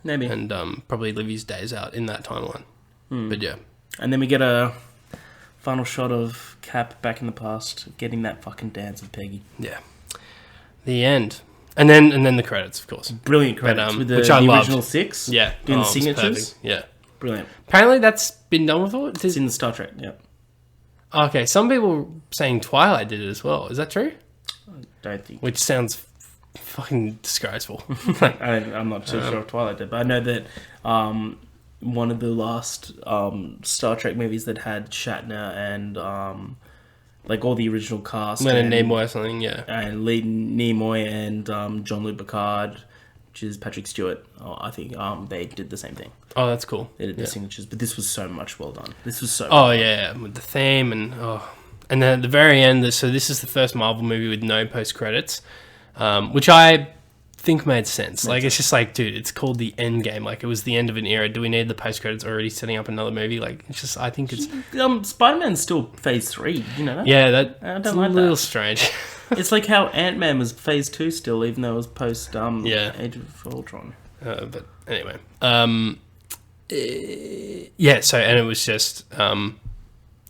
Maybe. And probably live his days out in that timeline. But yeah. And then we get a final shot of Cap back in the past, getting that fucking dance with Peggy. Yeah. The end. And then the credits, of course. Brilliant credits with the original 6. Yeah. Doing the signatures. Yeah. Brilliant. Apparently that's been done before. It's in the Star Trek, yeah. Okay, some people were saying Twilight did it as well. Is that true? I don't think. Which sounds fucking disgraceful. I'm not too sure if Twilight did, but I know that one of the last Star Trek movies that had Shatner and all the original cast, Leonard Nimoy or something, yeah, and Nimoy and Jean-Luc Picard, which is Patrick Stewart. I think they did the same thing. Oh, that's cool. They did the signatures, but this was so much well done. This was so. Oh yeah, with the theme and then at the very end. So this is the first Marvel movie with no post credits. Which I think made sense. It's just like, dude, it's called the Endgame. Like, it was the end of an era. Do we need the post credits already setting up another movie? Like, it's just, I think it's... Spider-Man's still phase 3, you know that? Yeah, that's a little strange. It's like how Ant-Man was phase 2 still, even though it was post Age of Ultron. But anyway. And it was just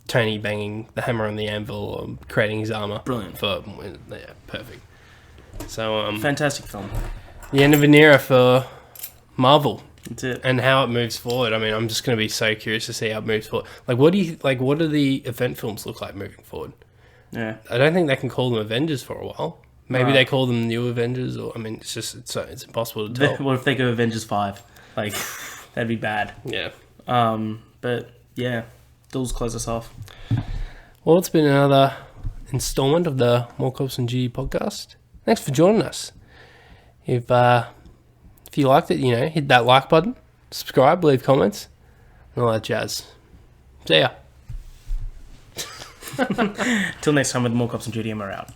Tony banging the hammer on the anvil or creating his armor. Brilliant. Perfect. So fantastic film. The end of an era for Marvel. That's it. And how it moves forward. I mean, I'm just going to be so curious to see how it moves forward. Like, what do the event films look like moving forward? Yeah. I don't think they can call them Avengers for a while. Maybe they call them New Avengers, or I mean, it's impossible to tell. What if they go Avengers 5? Like, that'd be bad. Yeah. But yeah, Dools close us off. Well, it's been another installment of the More Cops and G podcast. Thanks for joining us. If you liked it, hit that like button, subscribe, leave comments, and all that jazz. See ya. Till next time with More Cops and Judy, and we're out.